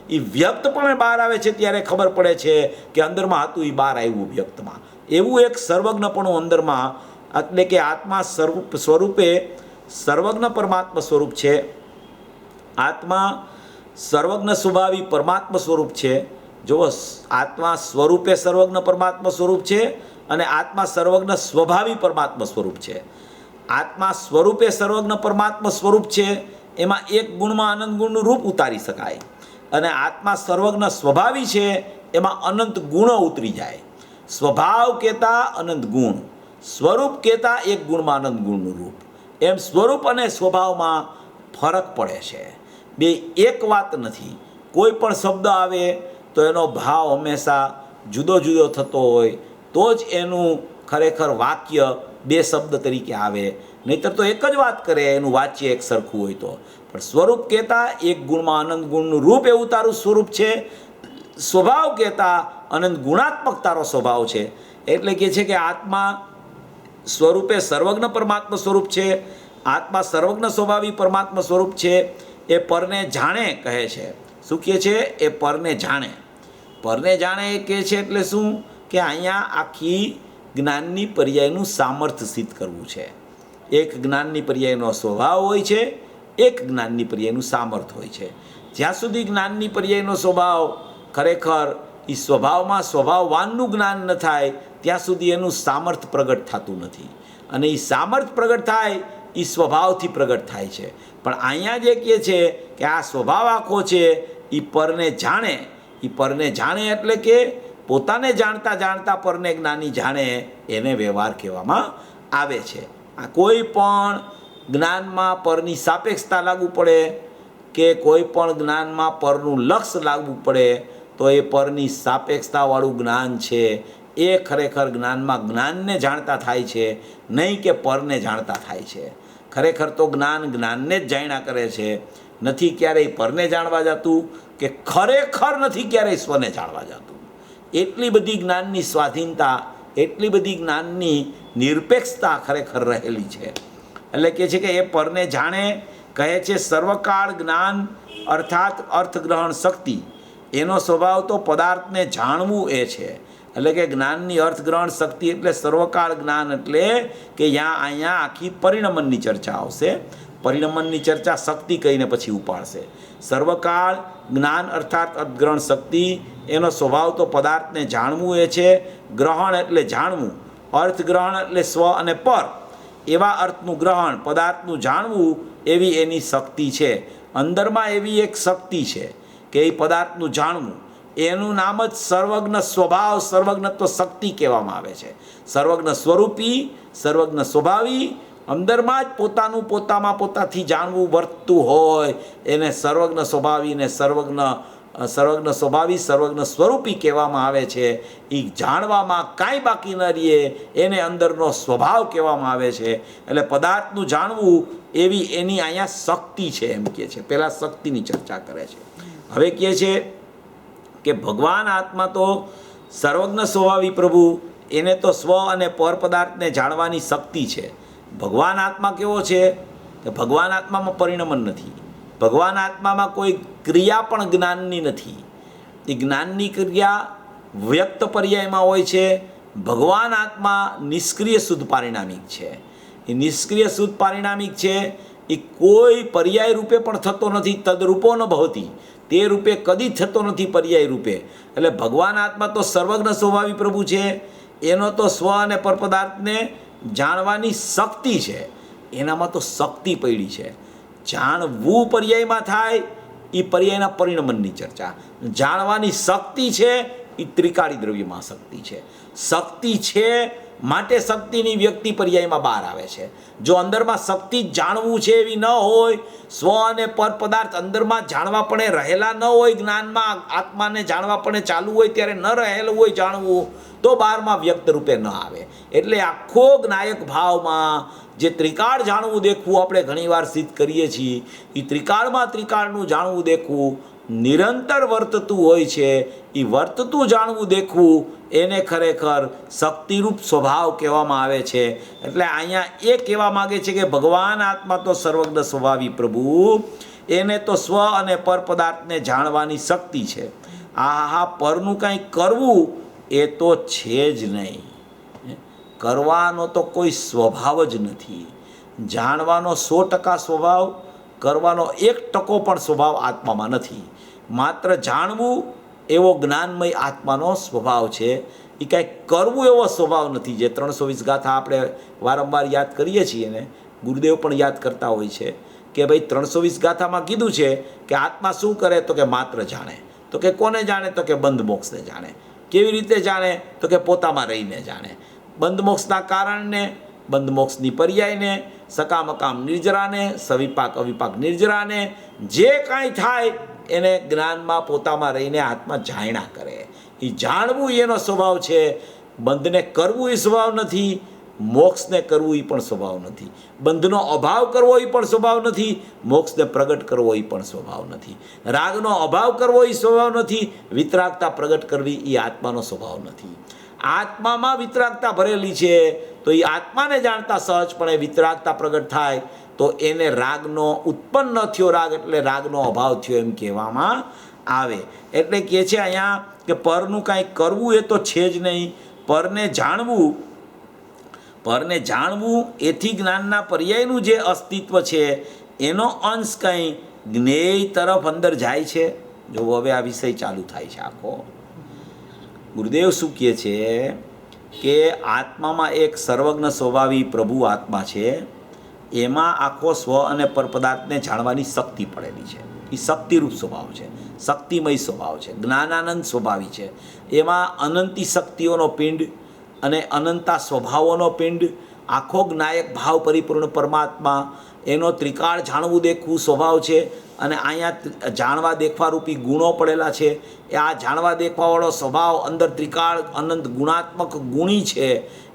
એ વ્યક્તપણે બહાર આવે છે ત્યારે ખબર પડે છે કે અંદરમાં હતું એ બહાર આવ્યું વ્યક્તમાં. એવું એક સર્વજ્ઞપણું અંદરમાં, એટલે કે આત્મા સ્વરૂપે સર્વજ્ઞ પરમાત્મા સ્વરૂપ છે. આત્મા સર્વજ્ઞ સ્વભાવી પરમાત્મા સ્વરૂપ છે. જો આત્મા સ્વરૂપે સર્વજ્ઞ પરમાત્મા સ્વરૂપ છે અને આત્મા સર્વજ્ઞ સ્વભાવી પરમાત્મા સ્વરૂપ છે. આત્મા સ્વરૂપે સર્વજ્ઞ પરમાત્મા સ્વરૂપ છે, એમાં એક ગુણમાં અનંત ગુણનું રૂપ ઉતારી શકાય. અને આત્મા સર્વજ્ઞ સ્વભાવી છે, એમાં અનંત ગુણો ઉતરી જાય. સ્વભાવ કહેતા અનંત ગુણ, સ્વરૂપ કહેતા એક ગુણમાં અનંત ગુણનું રૂપ. એમ સ્વરૂપ અને સ્વભાવમાં ફરક પડે છે. બે એક વાત નથી. કોઈ પણ શબ્દ આવે તો એનો ભાવ હંમેશા જુદો જુદો થતો હોય તો જ એનું ખરેખર વાક્ય બે શબ્દ તરીકે આવે. નહીંતર તો એક જ વાત કરે, એનું વાચ્ય એક સરખું હોય તો. પણ સ્વરૂપ કહેતા એક ગુણમાં અનંત ગુણનું રૂપ એવું તારું સ્વરૂપ છે. સ્વભાવ કહેતા અનંત ગુણાત્મક તારો સ્વભાવ છે. એટલે કહે છે કે આત્મા સ્વરૂપે સર્વજ્ઞ પરમાત્મા સ્વરૂપ છે, આત્મા સર્વજ્ઞ સ્વભાવી પરમાત્મા સ્વરૂપ છે. એ પરને જાણે કહે છે. શું કહે છે? એ પરને જાણે. પરને જાણે એ કહે છે એટલે શું કે અહીંયા આખી જ્ઞાનની પર્યાયનું સામર્થ્ય સિદ્ધ કરવું છે. એક જ્ઞાનની પર્યાયનો સ્વભાવ હોય છે, એક જ્ઞાનની પર્યાયનું સામર્થ્ય હોય છે. જ્યાં સુધી જ્ઞાનની પર્યાયનો સ્વભાવ ખરેખર એ સ્વભાવમાં સ્વભાવવાનનું જ્ઞાન ન થાય ત્યાં સુધી એનું સામર્થ્ય પ્રગટ થતું નથી. અને એ સામર્થ્ય પ્રગટ થાય એ સ્વભાવથી પ્રગટ થાય છે. પણ અહીંયા જે કહે છે કે આ સ્વભાવ આખો છે એ પરને જાણે. એ પરને જાણે એટલે કે પોતાને જાણતા જાણતા પરને જ્ઞાની જાણે, એને વ્યવહાર કહેવામાં આવે છે. આ કોઈ પણ જ્ઞાનમાં પરની સાપેક્ષતા લાગુ પડે કે કોઈ પણ જ્ઞાનમાં પરનું લક્ષ્ય લાગવું પડે તો એ પરની સાપેક્ષતાવાળું જ્ઞાન છે એ ખરેખર જ્ઞાનમાં જ્ઞાનને જાણતા થાય છે, નહીં કે પરને જાણતા થાય છે. ખરેખર તો જ્ઞાન જ્ઞાનને જ જાણ્યા કરે છે, નથી ક્યારેય પરને જાણવા જતું કે ખરેખર નથી ક્યારેય સ્વને જાણવા જતું. એટલી બધી જ્ઞાનની સ્વાધીનતા, એટલી બધી જ્ઞાનની નિરપેક્ષતા ખરેખર રહેલી છે. એટલે કહે છે કે એ પરને જાણે કહે છે સર્વકાળ જ્ઞાન અર્થાત અર્થગ્રહણ શક્તિ. એનો સ્વભાવ તો પદાર્થને જાણવું એ છે. એટલે કે જ્ઞાનની અર્થગ્રહણ શક્તિ એટલે સર્વકાળ જ્ઞાન, એટલે કે અહીંયા આખી પરિણમનની ચર્ચા આવશે. પરિણમનની ચર્ચા શક્તિ કહીને પછી ઉપાડશે. સર્વકાળ જ્ઞાન અર્થાત અર્થગ્રહણ શક્તિ, એનો સ્વભાવ તો પદાર્થને જાણવું એ છે. ગ્રહણ એટલે જાણવું, અર્થગ્રહણ એટલે સ્વ અને પર, એવા અર્થનું ગ્રહણ, પદાર્થનું જાણવું એવી એની શક્તિ છે. અંદરમાં એવી એક શક્તિ છે કે એ પદાર્થનું જાણવું, એનું નામ જ સર્વજ્ઞ સ્વભાવ, સર્વજ્ઞત્વ શક્તિ કહેવામાં આવે છે. સર્વજ્ઞ સ્વરૂપી, સર્વજ્ઞ સ્વભાવી, અંદરમાં જ પોતાનું પોતામાં પોતાથી જાણવું વર્તતું હોય એને સર્વજ્ઞ સ્વભાવી ને સર્વજ્ઞ સ્વભાવી, સર્વજ્ઞ સ્વરૂપી કહેવામાં આવે છે. એ જાણવામાં કાંઈ બાકી ન રહીએ એને અંદરનો સ્વભાવ કહેવામાં આવે છે. એટલે પદાર્થનું જાણવું એવી એની અહીંયા શક્તિ છે એમ કહે છે. પહેલાં શક્તિની ચર્ચા કરે છે. હવે કહે છે કે ભગવાન આત્મા તો સર્વજ્ઞ સ્વભાવી પ્રભુ, એને તો સ્વ અને પર પદાર્થને જાણવાની શક્તિ છે. ભગવાન આત્મા કેવો છે કે ભગવાન આત્મામાં પરિણમન નથી. ભગવાન આત્મામાં કોઈ ક્રિયા પણ જ્ઞાનની નથી. એ જ્ઞાનની ક્રિયા વ્યક્ત પર્યાયમાં હોય છે. ભગવાન આત્મા નિષ્ક્રિય શુદ્ધ પારિણામિક છે. એ નિષ્ક્રિય શુદ્ધ પારિણામિક છે. એ કોઈ પર્યાય રૂપે પણ થતો નથી. તદરૂપો ન ભવતી, તે રૂપે કદી થતો નથી પર્યાય રૂપે. એટલે ભગવાન આત્મા તો સર્વજ્ઞ સ્વભાવી પ્રભુ છે. એનો તો સ્વ અને પરપદાર્થને જાણવાની શક્તિ છે. એનામાં તો શક્તિ પડી છે. જાણવું પર્યાયમાં થાય એ પર્યાયના પરિણમનની ચર્ચા. જાણવાની શક્તિ છે એ ત્રિકાળી દ્રવ્યમાં શક્તિ છે. શક્તિ છે માટે શક્તિની વ્યક્તિ પર્યાયમાં બહાર આવે છે. જો અંદરમાં શક્તિ જાણવું છે એવી ન હોય, સ્વ અને પર પદાર્થ અંદરમાં જાણવાપણે રહેલા ન હોય, જ્ઞાનમાં આત્માને જાણવાપણે ચાલુ હોય ત્યારે ન રહેલું હોય જાણવું, તો બહારમાં વ્યક્ત રૂપે ન આવે. એટલે આખો જ્ઞાયક ભાવમાં જે ત્રિકાળ જાણવું દેખવું આપણે ઘણીવાર સિદ્ધ કરીએ છીએ, એ ત્રિકાળમાં ત્રિકાળનું જાણવું દેખવું નિરંતર વર્તતું હોય છે. એ વર્તતું જાણવું દેખવું એને ખરેખર શક્તિરૂપ સ્વભાવ કહેવામાં આવે છે. એટલે અહીંયા એ કહેવા માગે છે કે ભગવાન આત્મા તો સર્વજ્ઞ સ્વભાવી પ્રભુ, એને તો સ્વ અને પર પદાર્થને જાણવાની શક્તિ છે. આ પરનું કંઈ કરવું એ તો છે જ નહીં. કરવાનો તો કોઈ સ્વભાવ જ નથી. જાણવાનો 100% સ્વભાવ, કરવાનો 1% પણ સ્વભાવ આત્મામાં નથી. માત્ર જાણવું એવો જ્ઞાનમય આત્માનો સ્વભાવ છે. એ કાંઈ કરવું એવો સ્વભાવ નથી. જે 320 ગાથા આપણે વારંવાર યાદ કરીએ છીએ ને, ગુરુદેવ પણ યાદ કરતા હોય છે કે ભાઈ 320 ગાથામાં કીધું છે કે આત્મા શું કરે, તો કે માત્ર જાણે. તો કે કોને જાણે, તો કે બંધ મોક્ષને જાણે. કેવી રીતે જાણે, તો કે પોતામાં રહીને જાણે. બંધ મોક્ષના કારણને, બંધ મોક્ષની પર્યાયને, સકામકામ નિર્જરાને, સવિપાક અવિપાક નિર્જરાને, જે કાંઈ થાય એને જ્ઞાનમાં પોતામાં રહીને આત્મા જાણ્યા કરે. એ જાણવું એનો સ્વભાવ છે. બંધને કરવું એ સ્વભાવ નથી, મોક્ષને કરવું એ પણ સ્વભાવ નથી, બંધનો અભાવ કરવો એ પણ સ્વભાવ નથી, મોક્ષને પ્રગટ કરવો એ પણ સ્વભાવ નથી, રાગનો અભાવ કરવો એ સ્વભાવ નથી, વિતરાગતા પ્રગટ કરવી એ આત્માનો સ્વભાવ નથી. આત્મામાં વિતરાગતા ભરેલી છે, તો એ આત્માને જાણતા સહજપણે વિતરાગતા પ્રગટ થાય તો એને રાગનો ઉત્પન્ન થયો રાગ એટલે રાગનો અભાવ થયો એમ કહેવામાં આવે. એટલે કહે છે અહીંયા કે પરનું કાંઈ કરવું એ તો છે જ નહીં. પરને જાણવું એથી જ્ઞાનના પર્યાયનું જે અસ્તિત્વ છે એનો અંશ કંઈ જ્ઞેય તરફ અંદર જાય છે. જો હવે આ વિષય ચાલુ થાય છે આખો. ગુરુદેવ શું કહે છે કે આત્મામાં એક સર્વજ્ઞ સ્વભાવી પ્રભુ આત્મા છે. એમાં આખો સ્વ અને પરપદાર્થને જાણવાની શક્તિ પડેલી છે. એ શક્તિરૂપ સ્વભાવ છે, શક્તિમય સ્વભાવ છે, જ્ઞાનાનંદ સ્વભાવી છે. એમાં અનંતી શક્તિઓનો પિંડ અને અનંતા સ્વભાવોનો પિંડ, આખો જ્ઞાયક ભાવ પરિપૂર્ણ પરમાત્મા, એનો ત્રિકાળ જાણવું દેખવું સ્વભાવ છે. અને અહીંયા જાણવા દેખવા રૂપી ગુણો પડેલા છે. એ આ જાણવા દેખવાવાળો સ્વભાવ અંદર ત્રિકાળ અનંત ગુણાત્મક ગુણી છે.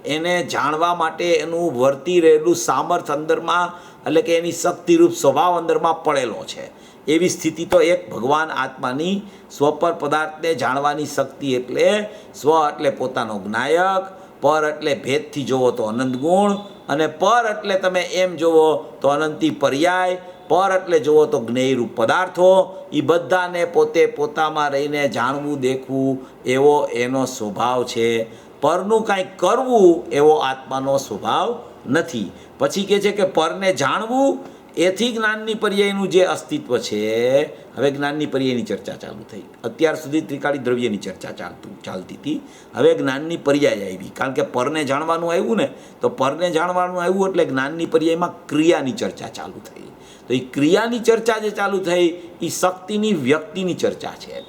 એને જાણવા માટે એનું વર્તી રહેલું સામર્થ્ય અંદરમાં, એટલે કે એની શક્તિરૂપ સ્વભાવ અંદરમાં પડેલો છે. એવી સ્થિતિ તો એક ભગવાન આત્માની સ્વપર પદાર્થને જાણવાની શક્તિ. એટલે સ્વ એટલે પોતાનો જ્ઞાયક, પર એટલે ભેદથી જોવો તો અનંત ગુણ, અને પર એટલે તમે એમ જોવો તો અનંતી પર્યાય, પર એટલે જોવો તો જ્ઞેયરૂપ પદાર્થો. એ બધાને પોતે પોતામાં રહીને જાણવું દેખવું એવો એનો સ્વભાવ છે. પરનું કાંઈ કરવું એવો આત્માનો સ્વભાવ નથી. પછી કહે છે કે પરને જાણવું એથી જ્ઞાનની પર્યાયનું જે અસ્તિત્વ છે. હવે જ્ઞાનની પર્યાયની ચર્ચા ચાલુ થઈ. અત્યાર સુધી ત્રિકાળી દ્રવ્યની ચર્ચા ચાલતી હતી. હવે જ્ઞાનની પર્યાય આવી. કારણ કે પરને જાણવાનું આવ્યું ને, તો પરને જાણવાનું આવ્યું એટલે જ્ઞાનની પર્યાયમાં ક્રિયાની ચર્ચા ચાલુ થઈ. તો એ ક્રિયાની ચર્ચા જે ચાલુ થઈ એ શક્તિની વ્યક્તિની ચર્ચા છે.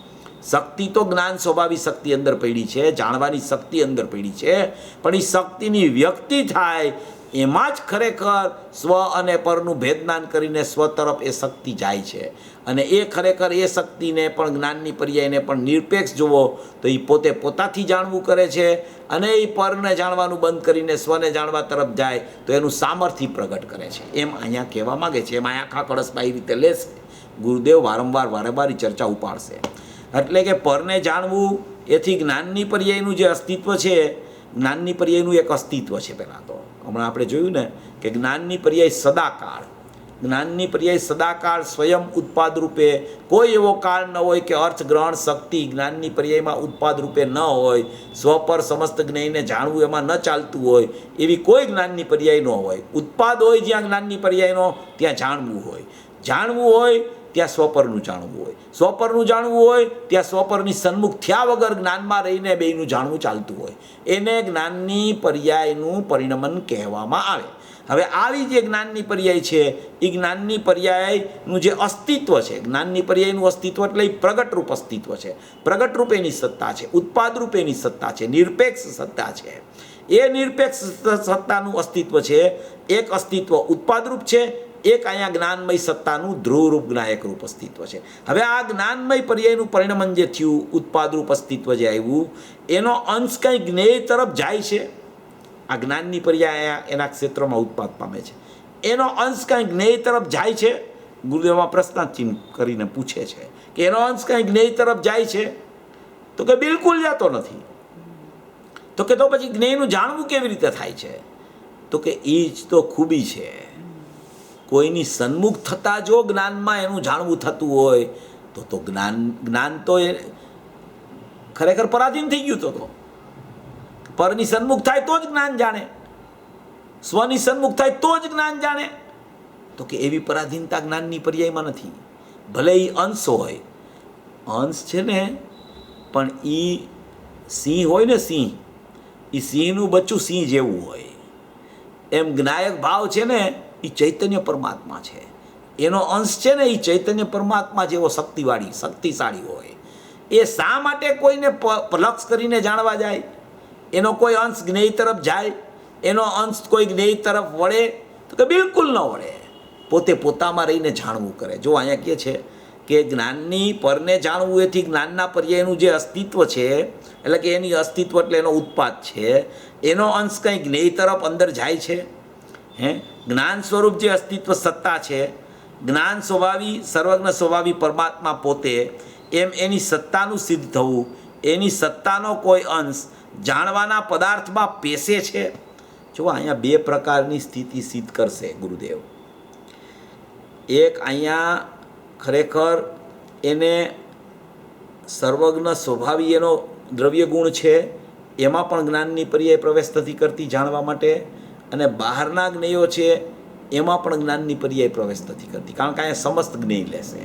શક્તિ તો જ્ઞાન સ્વભાવી શક્તિ અંદર પડી છે, જાણવાની શક્તિ અંદર પડી છે, પણ એ શક્તિની વ્યક્તિ થાય એમાં જ ખરેખર સ્વ અને પરનું ભેદનાન કરીને સ્વ તરફ એ શક્તિ જાય છે. અને એ ખરેખર એ શક્તિને પણ જ્ઞાનની પર્યાયને પણ નિરપેક્ષ જુઓ તો એ પોતે પોતાથી જાણવું કરે છે. અને એ પરને જાણવાનું બંધ કરીને સ્વને જાણવા તરફ જાય તો એનું સામર્થ્ય પ્રગટ કરે છે. એમ અહીંયા કહેવા માગે છે. એમ અહીંયા આખા કળશમાં એ રીતે લેશે. ગુરુદેવ વારંવાર ચર્ચા ઉપાડશે. એટલે કે પરને જાણવું એથી જ્ઞાનની પર્યાયનું જે અસ્તિત્વ છે, જ્ઞાનની પર્યાયનું એક અસ્તિત્વ છે. પહેલાં તો હમણાં આપણે જોયું ને કે જ્ઞાનની પર્યાય સદાકાળ, જ્ઞાનની પર્યાય સદાકાળ સ્વયં ઉત્પાદ રૂપે, કોઈ એવો કાળ ન હોય કે અર્થ ગ્રહણ શક્તિ જ્ઞાનની પર્યાયમાં ઉત્પાદ રૂપે ન હોય, સ્વ પર સમસ્ત જ્ઞેયને જાણવું એમાં ન ચાલતું હોય, એવી કોઈ જ્ઞાનની પર્યાય ન હોય. ઉત્પાદ હોય જ્યાં જ્ઞાનની પર્યાયનો, ત્યાં જાણવું હોય. જાણવું હોય ત્યાં સ્વપરનું જાણવું હોય. સ્વપરનું જાણવું હોય ત્યાં સ્વપરની સન્મુખ થયા વગર જ્ઞાનમાં રહીને બેયનું જાણવું ચાલતું હોય. એને જ્ઞાનની પર્યાયનું પરિણમન કહેવામાં આવે. હવે આવી જે જ્ઞાનની પર્યાય છે એ જ્ઞાનની પર્યાયનું જે અસ્તિત્વ છે, જ્ઞાનની પર્યાયનું અસ્તિત્વ એટલે એ પ્રગટ રૂપ અસ્તિત્વ છે. પ્રગટ રૂપેની સત્તા છે, ઉત્પાદ રૂપેની સત્તા છે, નિરપેક્ષ સત્તા છે. એ નિરપેક્ષ સત્તાનું અસ્તિત્વ છે. એક અસ્તિત્વ ઉત્પાદરૂપ છે, એક અહીંયા જ્ઞાનમય સત્તાનું ધ્રુવરૂપ જ્ઞાયક રૂપ અસ્તિત્વ છે. હવે આ જ્ઞાનમય પર્યાયનું પરિણમન જે થયું, ઉત્પાદરૂપ અસ્તિત્વ જે આવ્યું, એનો અંશ કંઈ જ્ઞેય તરફ જાય છે. આ જ્ઞાનની પર્યાય એના ક્ષેત્રમાં ઉત્પાદ પામે છે. એનો અંશ કંઈ જ્ઞેય તરફ જાય છે. ગુરુદેવમાં પ્રશ્નાર્થ કરીને પૂછે છે કે એનો અંશ કંઈ જ્ઞેય તરફ જાય છે? તો કે બિલકુલ જતો નથી. તો કે તો પછી જ્ઞેયનું જાણવું કેવી રીતે થાય છે? તો કે એ જ તો ખૂબી છે. કોઈની સન્મુખ થતાં જો જ્ઞાનમાં એનું જાણવું થતું હોય તો જ્ઞાન તો એ ખરેખર પરાધીન થઈ ગયું. તો પરની સન્મુખ થાય તો જ જ્ઞાન જાણે, સ્વની સન્મુખ થાય તો જ જ્ઞાન જાણે. તો કે એવી પરાધીનતા જ્ઞાનની પર્યાયમાં નથી. ભલે એ અંશ હોય, અંશ છે ને, પણ એ સિંહ હોય ને, સિંહ, એ સિંહનું બચ્ચું સિંહ જેવું હોય. એમ જ્ઞાયક ભાવ છે ને, એ ચૈતન્ય પરમાત્મા છે. એનો અંશ છે ને, એ ચૈતન્ય પરમાત્મા જેવો શક્તિશાળી હોય. એ શા માટે કોઈને લક્ષ કરીને જાણવા જાય? એનો કોઈ અંશ જ્ઞેય તરફ જાય? એનો અંશ કોઈ જ્ઞેય તરફ વળે? તો કે બિલકુલ ન વળે. પોતે પોતામાં રહીને જાણવું કરે. જો અહીંયા કહે છે કે જ્ઞાનની પરને જાણવું એથી જ્ઞાનના પર્યાયનું જે અસ્તિત્વ છે, એટલે કે એની અસ્તિત્વ એટલે એનો ઉત્પાદ છે, એનો અંશ કંઈ જ્ઞેય તરફ અંદર જાય છે. જ્ઞાન સ્વરૂપ જે અસ્તિત્વ સત્તા છે, જ્ઞાન સ્વભાવી સર્વજ્ઞ સ્વભાવી પરમાત્મા પોતે, એમ એની સત્તાનું સિદ્ધ થવું, એની સત્તાનો કોઈ અંશ જાણવાના પદાર્થમાં પેશે છે. જો અહીંયા બે પ્રકારની સ્થિતિ સિદ્ધ કરશે ગુરુદેવ. એક અહીંયા ખરેખર એને સર્વજ્ઞ સ્વભાવી એનો દ્રવ્ય ગુણ છે, એમાં પણ જ્ઞાનની પર્યાય પ્રવેશ નથી કરતી જાણવા માટે. અને બહારના જ્ઞેયો છે એમાં પણ જ્ઞાનની પર્યાય પ્રવેશ નથી કરતી, કારણ કે અહીંયા સમસ્ત જ્ઞેય લેશે.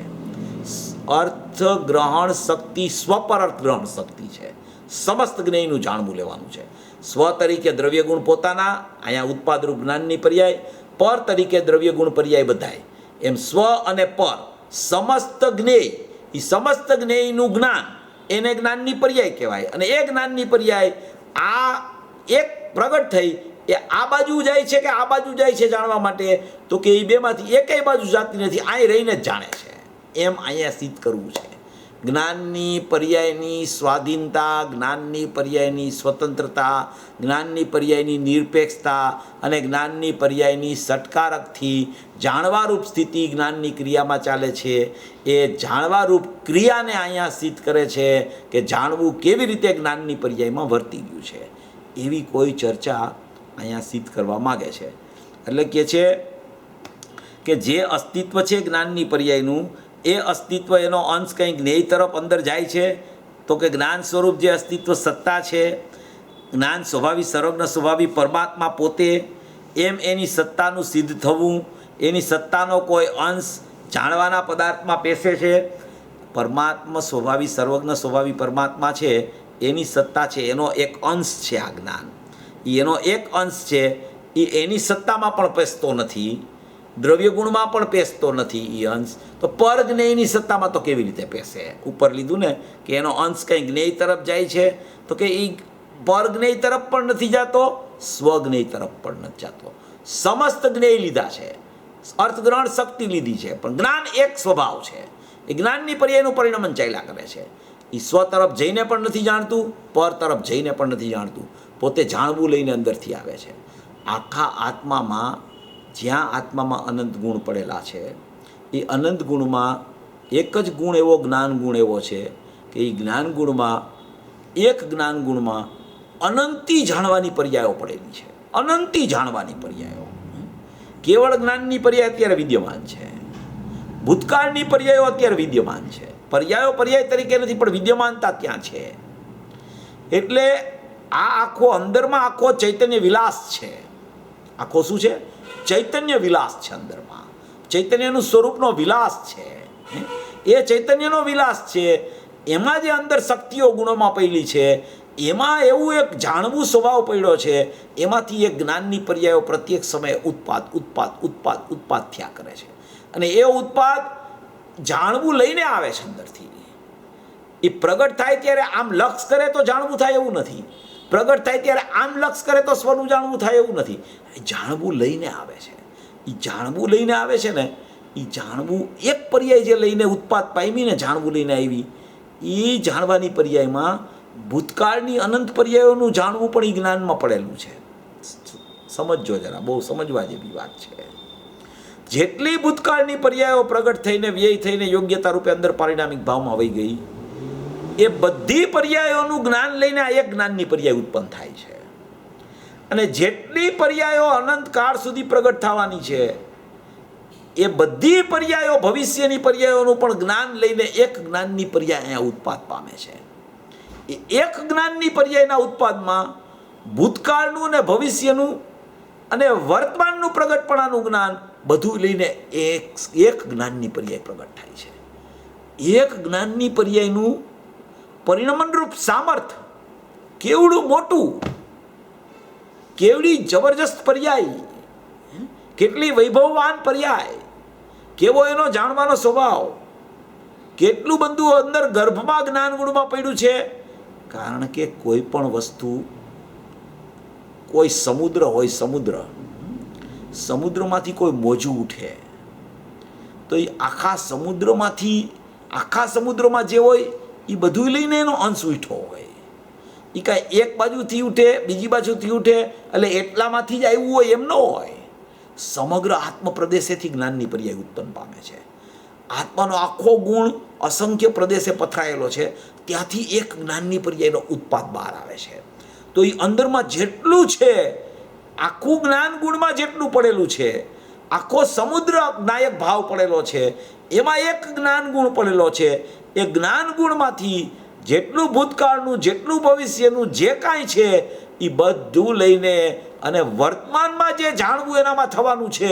અર્થ ગ્રહણ શક્તિ સ્વપર અર્થ ગ્રહણ શક્તિ છે. સમસ્ત જ્ઞેયનું જાણવું લેવાનું છે. સ્વ તરીકે દ્રવ્ય ગુણ પોતાના, અહીંયા ઉત્પાદરૂપ જ્ઞાનની પર્યાય, પર તરીકે દ્રવ્ય ગુણ પર્યાય બધાય. એમ સ્વ અને પર સમસ્ત જ્ઞેય, એ સમસ્ત જ્ઞેયનું જ્ઞાન, એને જ્ઞાનની પર્યાય કહેવાય. અને એ જ્ઞાનની પર્યાય આ એક પ્રગટ થઈ એ આ બાજુ જાય છે કે આ બાજુ જાય છે જાણવા માટે, તો કે એ બેમાંથી એકેય બાજુ જાતી નથી, અહીં રહીને જ જાણે છે. એમ અહીંયા સિદ્ધ કરવું છે. જ્ઞાનની પર્યાયની સ્વાધીનતા, જ્ઞાનની પર્યાયની સ્વતંત્રતા, જ્ઞાનની પર્યાયની નિરપેક્ષતા અને જ્ઞાનની પર્યાયની સટકારકથી જાણવારૂપ સ્થિતિ જ્ઞાનની ક્રિયામાં ચાલે છે. એ જાણવારૂપ ક્રિયાને અહીંયા સિદ્ધ કરે છે કે જાણવું કેવી રીતે જ્ઞાનની પર્યાયમાં વર્તી ગયું છે. એવી કોઈ ચર્ચા અહીંયા સિદ્ધ કરવા માગે છે. એટલે કે છે કે જે અસ્તિત્વ છે જ્ઞાનની પર્યાયનું, એ અસ્તિત્વ એનો અંશ કંઈ જ્ઞેય તરફ અંદર જાય છે. તો કે જ્ઞાન સ્વરૂપ જે અસ્તિત્વ સત્તા છે, જ્ઞાન સ્વભાવી સર્વજ્ઞ સ્વભાવી પરમાત્મા પોતે, એમ એની સત્તાનું સિદ્ધ થવું, એની સત્તાનો કોઈ અંશ જાણવાના પદાર્થમાં પેશે છે. પરમાત્મા સ્વભાવી સર્વજ્ઞ સ્વભાવી પરમાત્મા છે, એની સત્તા છે, એનો એક અંશ છે આ જ્ઞાન. એનો એક અંશ છે, એ એની સત્તામાં પણ પેસતો નથી, દ્રવ્ય ગુણમાં પણ પેસતો નથી એ અંશ. તો પર જ્ઞેયની સત્તામાં તો કેવી રીતે પેસે? ઉપર લીધું ને કે એનો અંશ કંઈ જ્ઞેય તરફ જાય છે, તો કે એ પર જ્ઞેય તરફ પણ નથી જતો, સ્વજ્ઞેય તરફ પણ નથી જતો. સમસ્ત જ્ઞેય લીધા છે, અર્થગ્રહણ શક્તિ લીધી છે, પણ જ્ઞાન એક સ્વભાવ છે. એ જ્ઞાનની પર્યાયનું પરિણમન ચાલ્યા કરે છે. એ સ્વ તરફ જઈને પણ નથી જાણતું, પર તરફ જઈને પણ નથી જાણતું, પોતે જાણવું લઈને અંદરથી આવે છે. આખા આત્મામાં, જ્યાં આત્મામાં અનંત ગુણ પડેલા છે, એ અનંત ગુણમાં એક જ ગુણ એવો, જ્ઞાન ગુણ એવો છે કે એ જ્ઞાન ગુણમાં, એક જ્ઞાન ગુણમાં અનંતી જાણવાની પર્યાયો પડેલી છે. અનંતી જાણવાની પર્યાયો. કેવળ જ્ઞાનની પર્યાય અત્યારે વિદ્યમાન છે, ભૂતકાળની પર્યાયો અત્યારે વિદ્યમાન છે. પર્યાયો પર્યાય તરીકે નથી, પણ વિદ્યમાનતા ત્યાં છે. એટલે આ આખો અંદરમાં આખો ચૈતન્ય વિલાસ છે. આખો શું છે? ચૈતન્ય વિલાસ છે. અંદરમાં ચૈતન્યનું સ્વરૂપનો વિલાસ છે. એ ચૈતન્યનો વિલાસ છે. એમાં જે અંદર શક્તિઓ ગુણોમાં પડેલી છે, એમાં એવું એક જાણવું સ્વભાવ પડ્યો છે. એમાંથી એક જ્ઞાનની પર્યાયો પ્રત્યેક સમયે ઉત્પાદ થયા કરે છે. અને એ ઉત્પાદ જાણવું લઈને આવે છે અંદરથી. એ પ્રગટ થાય ત્યારે આમ લક્ષ કરે તો જાણવું થાય એવું નથી. પ્રગટ થાય ત્યારે આમ લક્ષ કરે તો સ્વનું જાણવું થાય એવું નથી. એ જાણવું લઈને આવે છે. એ જાણવું લઈને આવે છે ને, એ જાણવું એક પર્યાય જે લઈને ઉત્પાદ પામીને જાણવું લઈને આવી, એ જાણવાની પર્યાયમાં ભૂતકાળની અનંત પર્યાયોનું જાણવું પણ એ જ્ઞાનમાં પડેલું છે. સમજો જરા, બહુ સમજવા જેવી વાત છે. જેટલી ભૂતકાળની પર્યાયો પ્રગટ થઈને વ્યય થઈને યોગ્યતા રૂપે અંદર પારિણામિક ભાવમાં આવી ગઈ, એ બધી પર્યાયોનું જ્ઞાન લઈને આ એક જ્ઞાનની પર્યાય ઉત્પન્ન થાય છે. અને જેટલી પર્યાયો અનંત કાળ સુધી પ્રગટ થવાની છે, એ બધી પર્યાયો ભવિષ્યની પર્યાયોનું પણ જ્ઞાન લઈને એક જ્ઞાનની પર્યાય અહીંયા ઉત્પાદ પામે છે. એ એક જ્ઞાનની પર્યાયના ઉત્પાદમાં ભૂતકાળનું અને ભવિષ્યનું અને વર્તમાનનું પ્રગટપણાનું જ્ઞાન બધું લઈને એક જ્ઞાનની પર્યાય પ્રગટ થાય છે. એક જ્ઞાનની પર્યાયનું પરિણમનરૂપ સામર્થ કેવડું મોટું, કેવડી જબરજસ્ત પર્યાય, કેટલી વૈભવવાન પર્યાય, કેવો એનો જાણવાનો સ્વભાવ, કેટલું બધું અંદર ગર્ભમાં જ્ઞાન ગુણમાં પડ્યું છે. કારણ કે કોઈ પણ વસ્તુ, કોઈ સમુદ્ર હોય, સમુદ્રમાંથી કોઈ મોજું ઉઠે તો એ આખા સમુદ્રમાં જે હોય એ બધું લઈને એનો અંશ ઉઠ્યો હોય. એ કાંઈ એક બાજુથી ઉઠે, બીજી બાજુથી ઉઠે એટલે એટલામાંથી જ આવ્યું હોય એમ ન હોય. સમગ્ર આત્મ પ્રદેશેથી જ્ઞાનની પર્યાય ઉત્પન્ન પામે છે. આત્માનો આખો ગુણ અસંખ્ય પ્રદેશે પથરાયેલો છે, ત્યાંથી એક જ્ઞાનની પર્યાયનો ઉત્પાદ બહાર આવે છે. તો એ અંદરમાં જેટલું છે, આખું જ્ઞાન ગુણમાં જેટલું પડેલું છે, આખો સમુદ્ર નાયક ભાવ પડેલો છે, એમાં એક જ્ઞાન ગુણ પડેલો છે. એ જ્ઞાન ગુણમાંથી જેટલું ભૂતકાળનું, જેટલું ભવિષ્યનું જે કાંઈ છે એ બધું લઈને અને વર્તમાનમાં જે જાણવું એનામાં થવાનું છે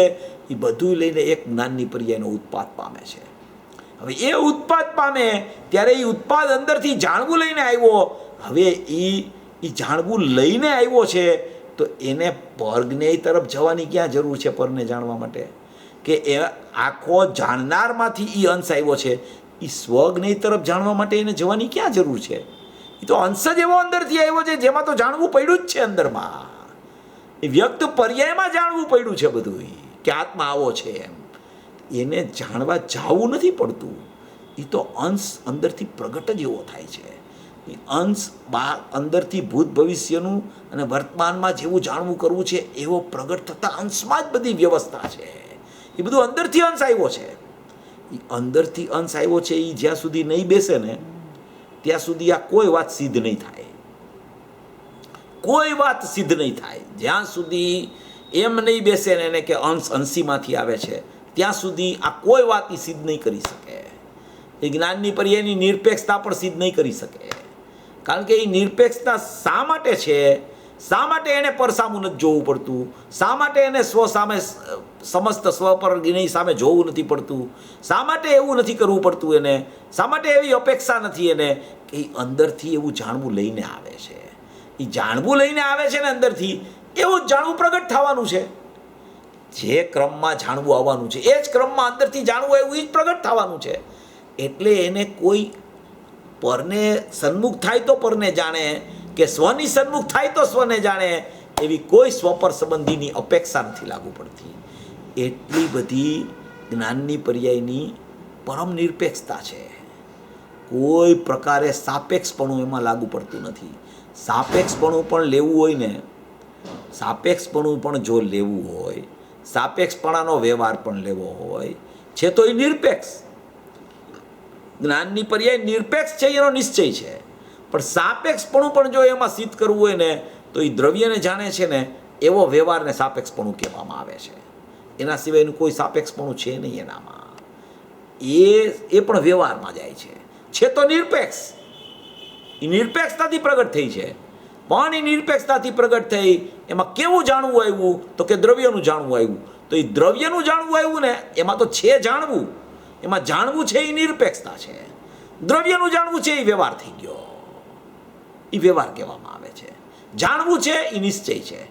એ બધું લઈને એક જ્ઞાનની પર્યાયનો ઉત્પાદ પામે છે. હવે એ ઉત્પાદ પામે ત્યારે એ ઉત્પાદ અંદરથી જાણવું લઈને આવ્યો. હવે એ જાણવું લઈને આવ્યો છે તો એને પરજ્ઞેય તરફ જવાની ક્યાં જરૂર છે? પરને જાણવા માટે કે એ આખો જાણનારમાંથી એ અંશ આવ્યો છે, એ સ્વજ્ઞેય તરફ જાણવા માટે એને જવાની ક્યાં જરૂર છે? એ તો અંશ જ એવો અંદરથી આવ્યો છે જેમાં તો જાણવું પડ્યું જ છે. અંદરમાં એ વ્યક્ત પર્યાયમાં જાણવું પડ્યું છે બધું, કે આત્મા આવો છે એમ. એને જાણવા જાવું નથી પડતું. એ તો અંશ અંદરથી પ્રગટ જ એવો થાય છે. એ અંશ અંદરથી ભૂત ભવિષ્યનું અને વર્તમાનમાં જેવું જાણવું કરવું છે એવો પ્રગટ થતા અંશમાં જ બધી વ્યવસ્થા છે. એ બધું અંદરથી અંશ આવ્યો છે. એ અંદરથી અંશ આવ્યો છે એ જ્યાં સુધી નહીં બેસે ને ત્યાં સુધી આ કોઈ વાત સિદ્ધ નહીં થાય. કોઈ વાત સિદ્ધ નહીં થાય જ્યાં સુધી એમ નહીં બેસે ને એને કે અંશ અંશીમાંથી આવે છે, ત્યાં સુધી આ કોઈ વાત એ સિદ્ધ નહીં કરી શકે. એ જ્ઞાનની પર્યાયની નિરપેક્ષતા પણ સિદ્ધ નહીં કરી શકે. કારણ કે એ નિરપેક્ષતા શા માટે છે? શા માટે એને પરસામું નથી જોવું પડતું? શા માટે એને સ્વ સામે, સમસ્ત સ્વ પર સામે જોવું નથી પડતું? શા માટે એવું નથી કરવું પડતું એને? શા માટે એવી અપેક્ષા નથી એને? કે એ અંદરથી એવું જાણવું લઈને આવે છે. એ જાણવું લઈને આવે છે ને અંદરથી એવું જ જાણવું પ્રગટ થવાનું છે. જે ક્રમમાં જાણવું આવવાનું છે એ જ ક્રમમાં અંદરથી જાણવું એવું એ જ પ્રગટ થવાનું છે. એટલે એને કોઈ પરને સન્મુખ થાય તો પરને જાણે, કે સ્વની સન્મુખ થાય તો સ્વને જાણે, એવી કોઈ સ્વપર સંબંધીની અપેક્ષા નથી લાગુ પડતી. એટલી બધી જ્ઞાનની પર્યાયની પરમ નિરપેક્ષતા છે. કોઈ પ્રકારે સાપેક્ષપણું એમાં લાગુ પડતું નથી. સાપેક્ષપણું પણ લેવું હોય ને, સાપેક્ષપણું પણ જો લેવું હોય, સાપેક્ષપણાનો વ્યવહાર પણ લેવો હોય છે તો એ નિરપેક્ષ. જ્ઞાનની પર્યાય નિરપેક્ષ છે એનો નિશ્ચય છે. પણ સાપેક્ષપણું પણ જો એમાં સિદ્ધ કરવું હોય ને તો એ દ્રવ્યને જાણે છે ને એવો વ્યવહારને સાપેક્ષપણું કહેવામાં આવે છે. એના સિવાયનું કોઈ સાપેક્ષપણું છે નહીં એનામાં. એ પણ વ્યવહારમાં જાય છે તો નિરપેક્ષ. એ નિરપેક્ષતાથી પ્રગટ થઈ છે, પણ એ નિરપેક્ષતાથી પ્રગટ થઈ એમાં કેવું જાણવું આવ્યું તો કે દ્રવ્યનું જાણવું આવ્યું. તો એ દ્રવ્યનું જાણવું આવ્યું ને એમાં તો છે જાણવું, એમાં જાણવું છે એ નિરપેક્ષતા છે. દ્રવ્યનું જાણવું છે એ વ્યવહાર થઈ ગયો, એ વ્યવહાર કહેવામાં આવે છે. જાણવું છે એ નિશ્ચય છે,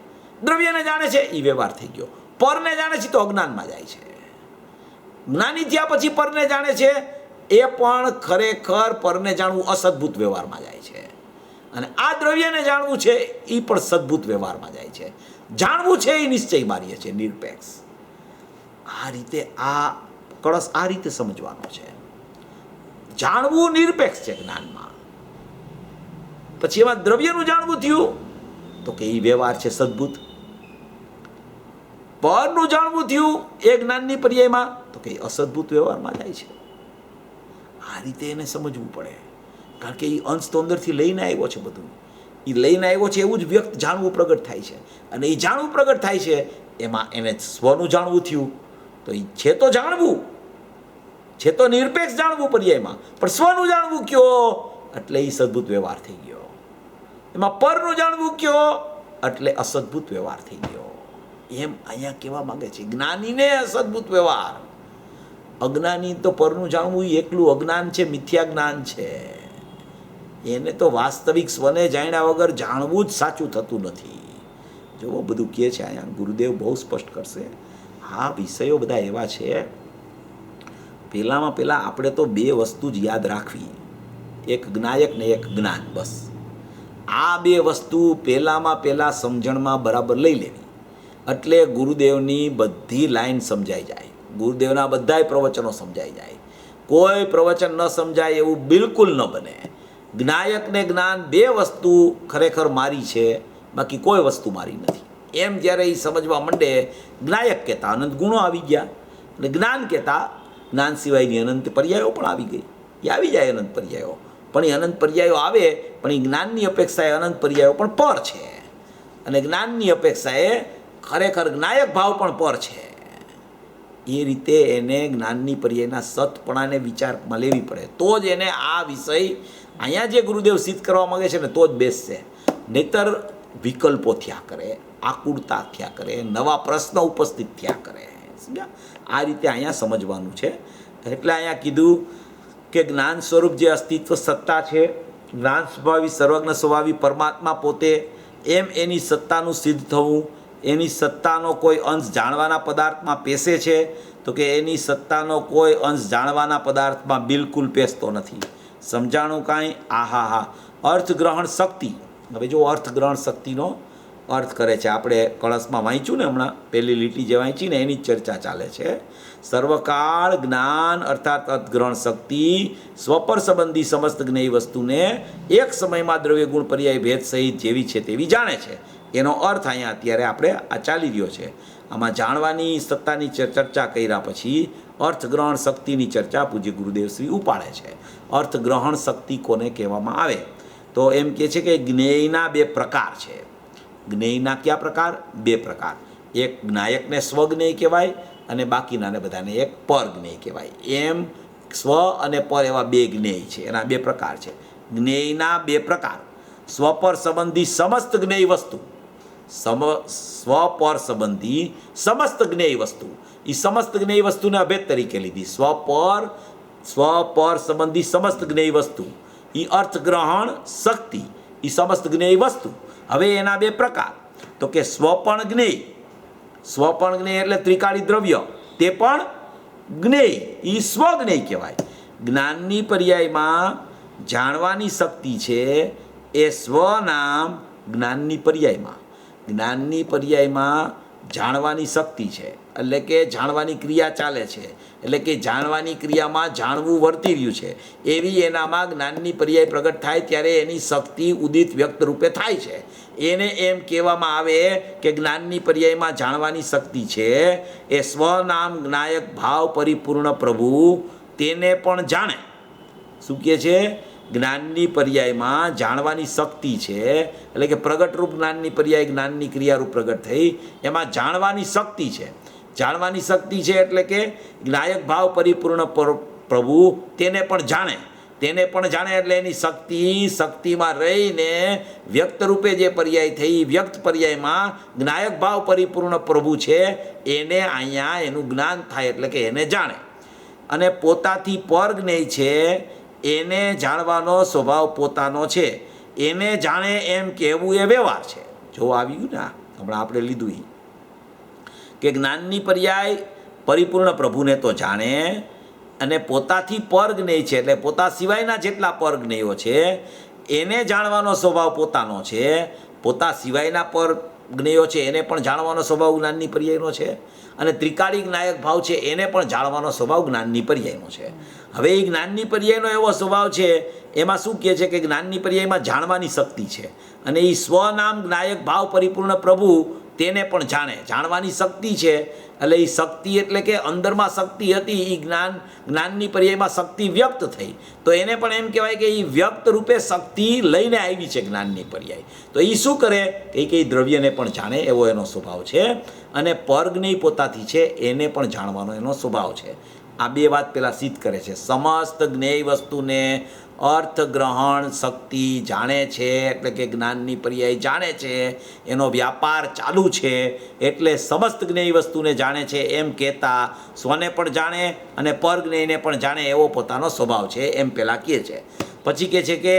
દ્રવ્યને જાણે છે એ વ્યવહાર થઈ ગયો. પરને જાણે છે તો અજ્ઞાનમાં જાય છે. જ્ઞાની થયા પછી પરને જાણે છે એ પણ ખરેખર પરને જાણવું અસદભૂત વ્યવહારમાં જાય છે. અને આ દ્રવ્યને જાણવું છે એ પણ સદભૂત વ્યવહારમાં જાય છે. જાણવું છે એ નિશ્ચય મારીએ છે, નિરપેક્ષ. આ રીતે આ કળશ આ રીતે સમજવાનો છે. જાણવું નિરપેક્ષ છે જ્ઞાનમાં. પછી એમાં દ્રવ્યનું જાણવું થયું તો કે એ વ્યવહાર છે સદભૂત. પરનું જાણવું થયું એ જ્ઞાનની પર્યાયમાં તો કે અસદભૂત વ્યવહારમાં જાય છે. આ રીતે એને સમજવું પડે, કારણ કે એ અંશ તો અંદરથી લઈને આવ્યો છે. બધું એ લઈને આવ્યો છે એવું જ વ્યક્ત જાણવું પ્રગટ થાય છે. અને એ જાણવું પ્રગટ થાય છે એમાં એને સ્વનું જાણવું થયું તો એ છે તો જાણવું છે, તો નિરપેક્ષ જાણવું પર્યાયમાં, પણ સ્વનું જાણવું કયો એટલે એ સદભૂત વ્યવહાર થઈ ગયો. એમાં પરનું જાણવું કયો એટલે અસદભૂત વ્યવહાર થઈ ગયો. એમ અહીંયા કહેવા માંગે છે જ્ઞાનીને અસદભૂત વ્યવહાર. અજ્ઞાની તો પરનું જાણવું એકલું અજ્ઞાન છે, મિથ્યા જ્ઞાન છે. એને તો વાસ્તવિક સ્વને જાણ્યા વગર જાણવું જ સાચું થતું નથી. જો બધું કહે છે અહીંયા ગુરુદેવ બહુ સ્પષ્ટ કરશે. આ વિષયો બધા એવા છે. પહેલામાં પહેલાં આપણે તો બે વસ્તુ જ યાદ રાખવી, એક જ્ઞાયક ને એક જ્ઞાન. બસ આ બે વસ્તુ પહેલામાં પહેલાં સમજણમાં બરાબર લઈ લેવી એટલે ગુરુદેવની બધી લાઈન સમજાઈ જાય, ગુરુદેવના બધાય પ્રવચનો સમજાઈ જાય. કોઈ પ્રવચન ન સમજાય એવું બિલકુલ ન બને. જ્ઞાયક ને જ્ઞાન બે વસ્તુ ખરેખર મારી છે, બાકી કોઈ વસ્તુ મારી નથી. એમ જ્યારે એ સમજવા માંડે, જ્ઞાયક કહેતા અનંત ગુણો આવી ગયા અને જ્ઞાન કહેતા જ્ઞાન સિવાયની અનંત પર્યાયો પણ આવી ગઈ. એ આવી જાય અનંત પર્યાયો, પણ એ અનંત પર્યાયો આવે પણ એ જ્ઞાનની અપેક્ષાએ અનંત પર્યાયો પણ પર છે, અને જ્ઞાનની અપેક્ષાએ ખરેખર જ્ઞાયક ભાવ પણ પર છે. એ રીતે એને જ્ઞાનની પર્યાયના સતપણાને વિચારમાં લેવી પડે તો જ એને આ વિષય અહીંયા જે ગુરુદેવ સિદ્ધ કરવા માંગે છે ને તો જ બેસશે. નહીતર વિકલ્પો થયા કરે, આકુળતા થયા કરે, નવા પ્રશ્ન ઉપસ્થિત થયા કરે. સમજ્યા? આ રીતે અહીંયા સમજવાનું છે. એટલે અહીંયા કીધું કે જ્ઞાન સ્વરૂપ જે અસ્તિત્વ સત્તા છે, જ્ઞાન સ્વભાવી સર્વજ્ઞ સ્વભાવી પરમાત્મા પોતે, એમ એની સત્તાનું સિદ્ધ થવું. એની સત્તાનો કોઈ અંશ જાણવાના પદાર્થમાં પેસે છે તો કે એની સત્તાનો કોઈ અંશ જાણવાના પદાર્થમાં બિલકુલ પેસતો નથી. સમજાણું કાંઈ? આહા હા. અર્થગ્રહણ શક્તિ. હવે જો અર્થગ્રહણ શક્તિનો અર્થ કરે છે. આપણે કળશમાં વાંચ્યું ને હમણાં પહેલી લીટી જે વાંચી ને એની જ ચર્ચા ચાલે છે. સર્વકાળ જ્ઞાન અર્થાત અર્થગ્રહણ શક્તિ સ્વપર સંબંધી સમસ્ત જ્ઞેય વસ્તુને એક સમયમાં દ્રવ્ય ગુણ પર્યાય ભેદ સહિત જેવી છે તેવી જાણે છે. એનો અર્થ અહીંયા અત્યારે આપણે આ ચાલી રહ્યો છે. આમાં જાણવાની સત્તાની ચર્ચા કર્યા પછી અર્થગ્રહણ શક્તિની ચર્ચા પૂજ્ય ગુરુદેવ શ્રી ઉપાડે છે. અર્થગ્રહણ શક્તિ કોને કહેવામાં આવે તો એમ કહે છે કે જ્ઞેયના બે પ્રકાર છે. જ્ઞેયના કયા પ્રકાર? બે પ્રકાર. એક જ્ઞાયકને સ્વજ્ઞેય કહેવાય અને બાકીનાને બધાને એક પરજ્ઞેય કહેવાય. એમ સ્વ અને પર એવા બે જ્ઞેય છે, એના બે પ્રકાર છે. જ્ઞેયના બે પ્રકાર: સ્વપર સંબંધી સમસ્ત જ્ઞેય વસ્તુ, સ્વપર સંબંધી સમસ્ત જ્ઞેય વસ્તુ. એ સમસ્ત જ્ઞેય વસ્તુને અભેદ તરીકે લીધી. સ્વપર સંબંધી સમસ્ત જ્ઞેય વસ્તુ, એ અર્થગ્રહણ શક્તિ, એ સમસ્ત જ્ઞેય વસ્તુ. હવે એના બે પ્રકાર તો કે સ્વપણ જ્ઞેય. સ્વપણ જ્ઞેય એટલે ત્રિકાળી દ્રવ્ય, તે પણ જ્ઞેય, એ સ્વજ્ઞેય કહેવાય. જ્ઞાનની પર્યાયમાં જાણવાની શક્તિ છે એ સ્વનામ જ્ઞાનની પર્યાયમાં. જ્ઞાનની પર્યાયમાં જાણવાની શક્તિ છે એટલે કે જાણવાની ક્રિયા ચાલે છે, એટલે કે જાણવાની ક્રિયામાં જાણવું વર્તી રહ્યું છે એવી એનામાં જ્ઞાનની પર્યાય પ્રગટ થાય ત્યારે એની શક્તિ ઉદિત વ્યક્ત રૂપે થાય છે. એને એમ કહેવામાં આવે કે જ્ઞાનની પર્યાયમાં જાણવાની શક્તિ છે એ સ્વનામ જ્ઞાયક ભાવ પરિપૂર્ણ પ્રભુ તેને પણ જાણે. શું કહે છે? જ્ઞાનની પર્યાયમાં જાણવાની શક્તિ છે એટલે કે પ્રગટરૂપ જ્ઞાનની પર્યાય જ્ઞાનની ક્રિયારૂપ પ્રગટ થઈ એમાં જાણવાની શક્તિ છે. જાણવાની શક્તિ છે એટલે કે જ્ઞાયક ભાવ પરિપૂર્ણ પ્રભુ તેને પણ જાણે. તેને પણ જાણે એટલે એની શક્તિમાં રહીને વ્યક્ત રૂપે જે પર્યાય થઈ, વ્યક્ત પર્યાયમાં જ્ઞાયક ભાવ પરિપૂર્ણ પ્રભુ છે એને અહીંયા એનું જ્ઞાન થાય એટલે કે એને જાણે. અને પોતાથી પર જ્ઞેય છે એને જાણવાનો સ્વભાવ પોતાનો છે, એને જાણે એમ કહેવું એ વ્યવહાર છે. જો આવી ગયું ને હમણાં આપણે લીધું કે જ્ઞાનની પર્યાય પરિપૂર્ણ પ્રભુને તો જાણે, અને પોતાથી પર જ્ઞેય છે એટલે પોતા સિવાયના જેટલા પર જ્ઞેયો છે એને જાણવાનો સ્વભાવ પોતાનો છે. પોતા સિવાયના પર જ્ઞેયો છે એને પણ જાણવાનો સ્વભાવ જ્ઞાનની પર્યાયનો છે, અને ત્રિકાળી જ્ઞાયક ભાવ છે એને પણ જાણવાનો સ્વભાવ જ્ઞાનની પર્યાયનો છે. હવે એ જ્ઞાનની પર્યાયનો એવો સ્વભાવ છે, એમાં શું કહે છે કે જ્ઞાનની પર્યાયમાં જાણવાની શક્તિ છે, અને એ સ્વનામ જ્ઞાયક ભાવ પરિપૂર્ણ પ્રભુ તેને પણ જાણવાની શક્તિ છે. એટલે એ શક્તિ એટલે કે અંદરમાં શક્તિ હતી, એ જ્ઞાનની પર્યાયમાં શક્તિ વ્યક્ત થઈ, તો એને પણ એમ કહેવાય કે એ વ્યક્ત રૂપે શક્તિ લઈને આવી છે જ્ઞાનની પર્યાય. તો એ શું કરે કે એ દ્રવ્યને પણ જાણે એવો એનો સ્વભાવ છે, અને પરજ્ઞેય પોતાથી છે એને પણ જાણવાનો એનો સ્વભાવ છે. આ બે વાત પહેલાં સિદ્ધ કરે છે. સમસ્ત જ્ઞેય વસ્તુને અર્થગ્રહણ શક્તિ જાણે છે એટલે કે જ્ઞાનની પર્યાય જાણે છે, એનો વ્યાપાર ચાલુ છે, એટલે સમસ્ત જ્ઞેય વસ્તુને જાણે છે એમ કહેતા સ્વને પણ જાણે અને પરજ્ઞેયને પણ જાણે એવો પોતાનો સ્વભાવ છે એમ પહેલાં કહે છે. પછી કહે છે કે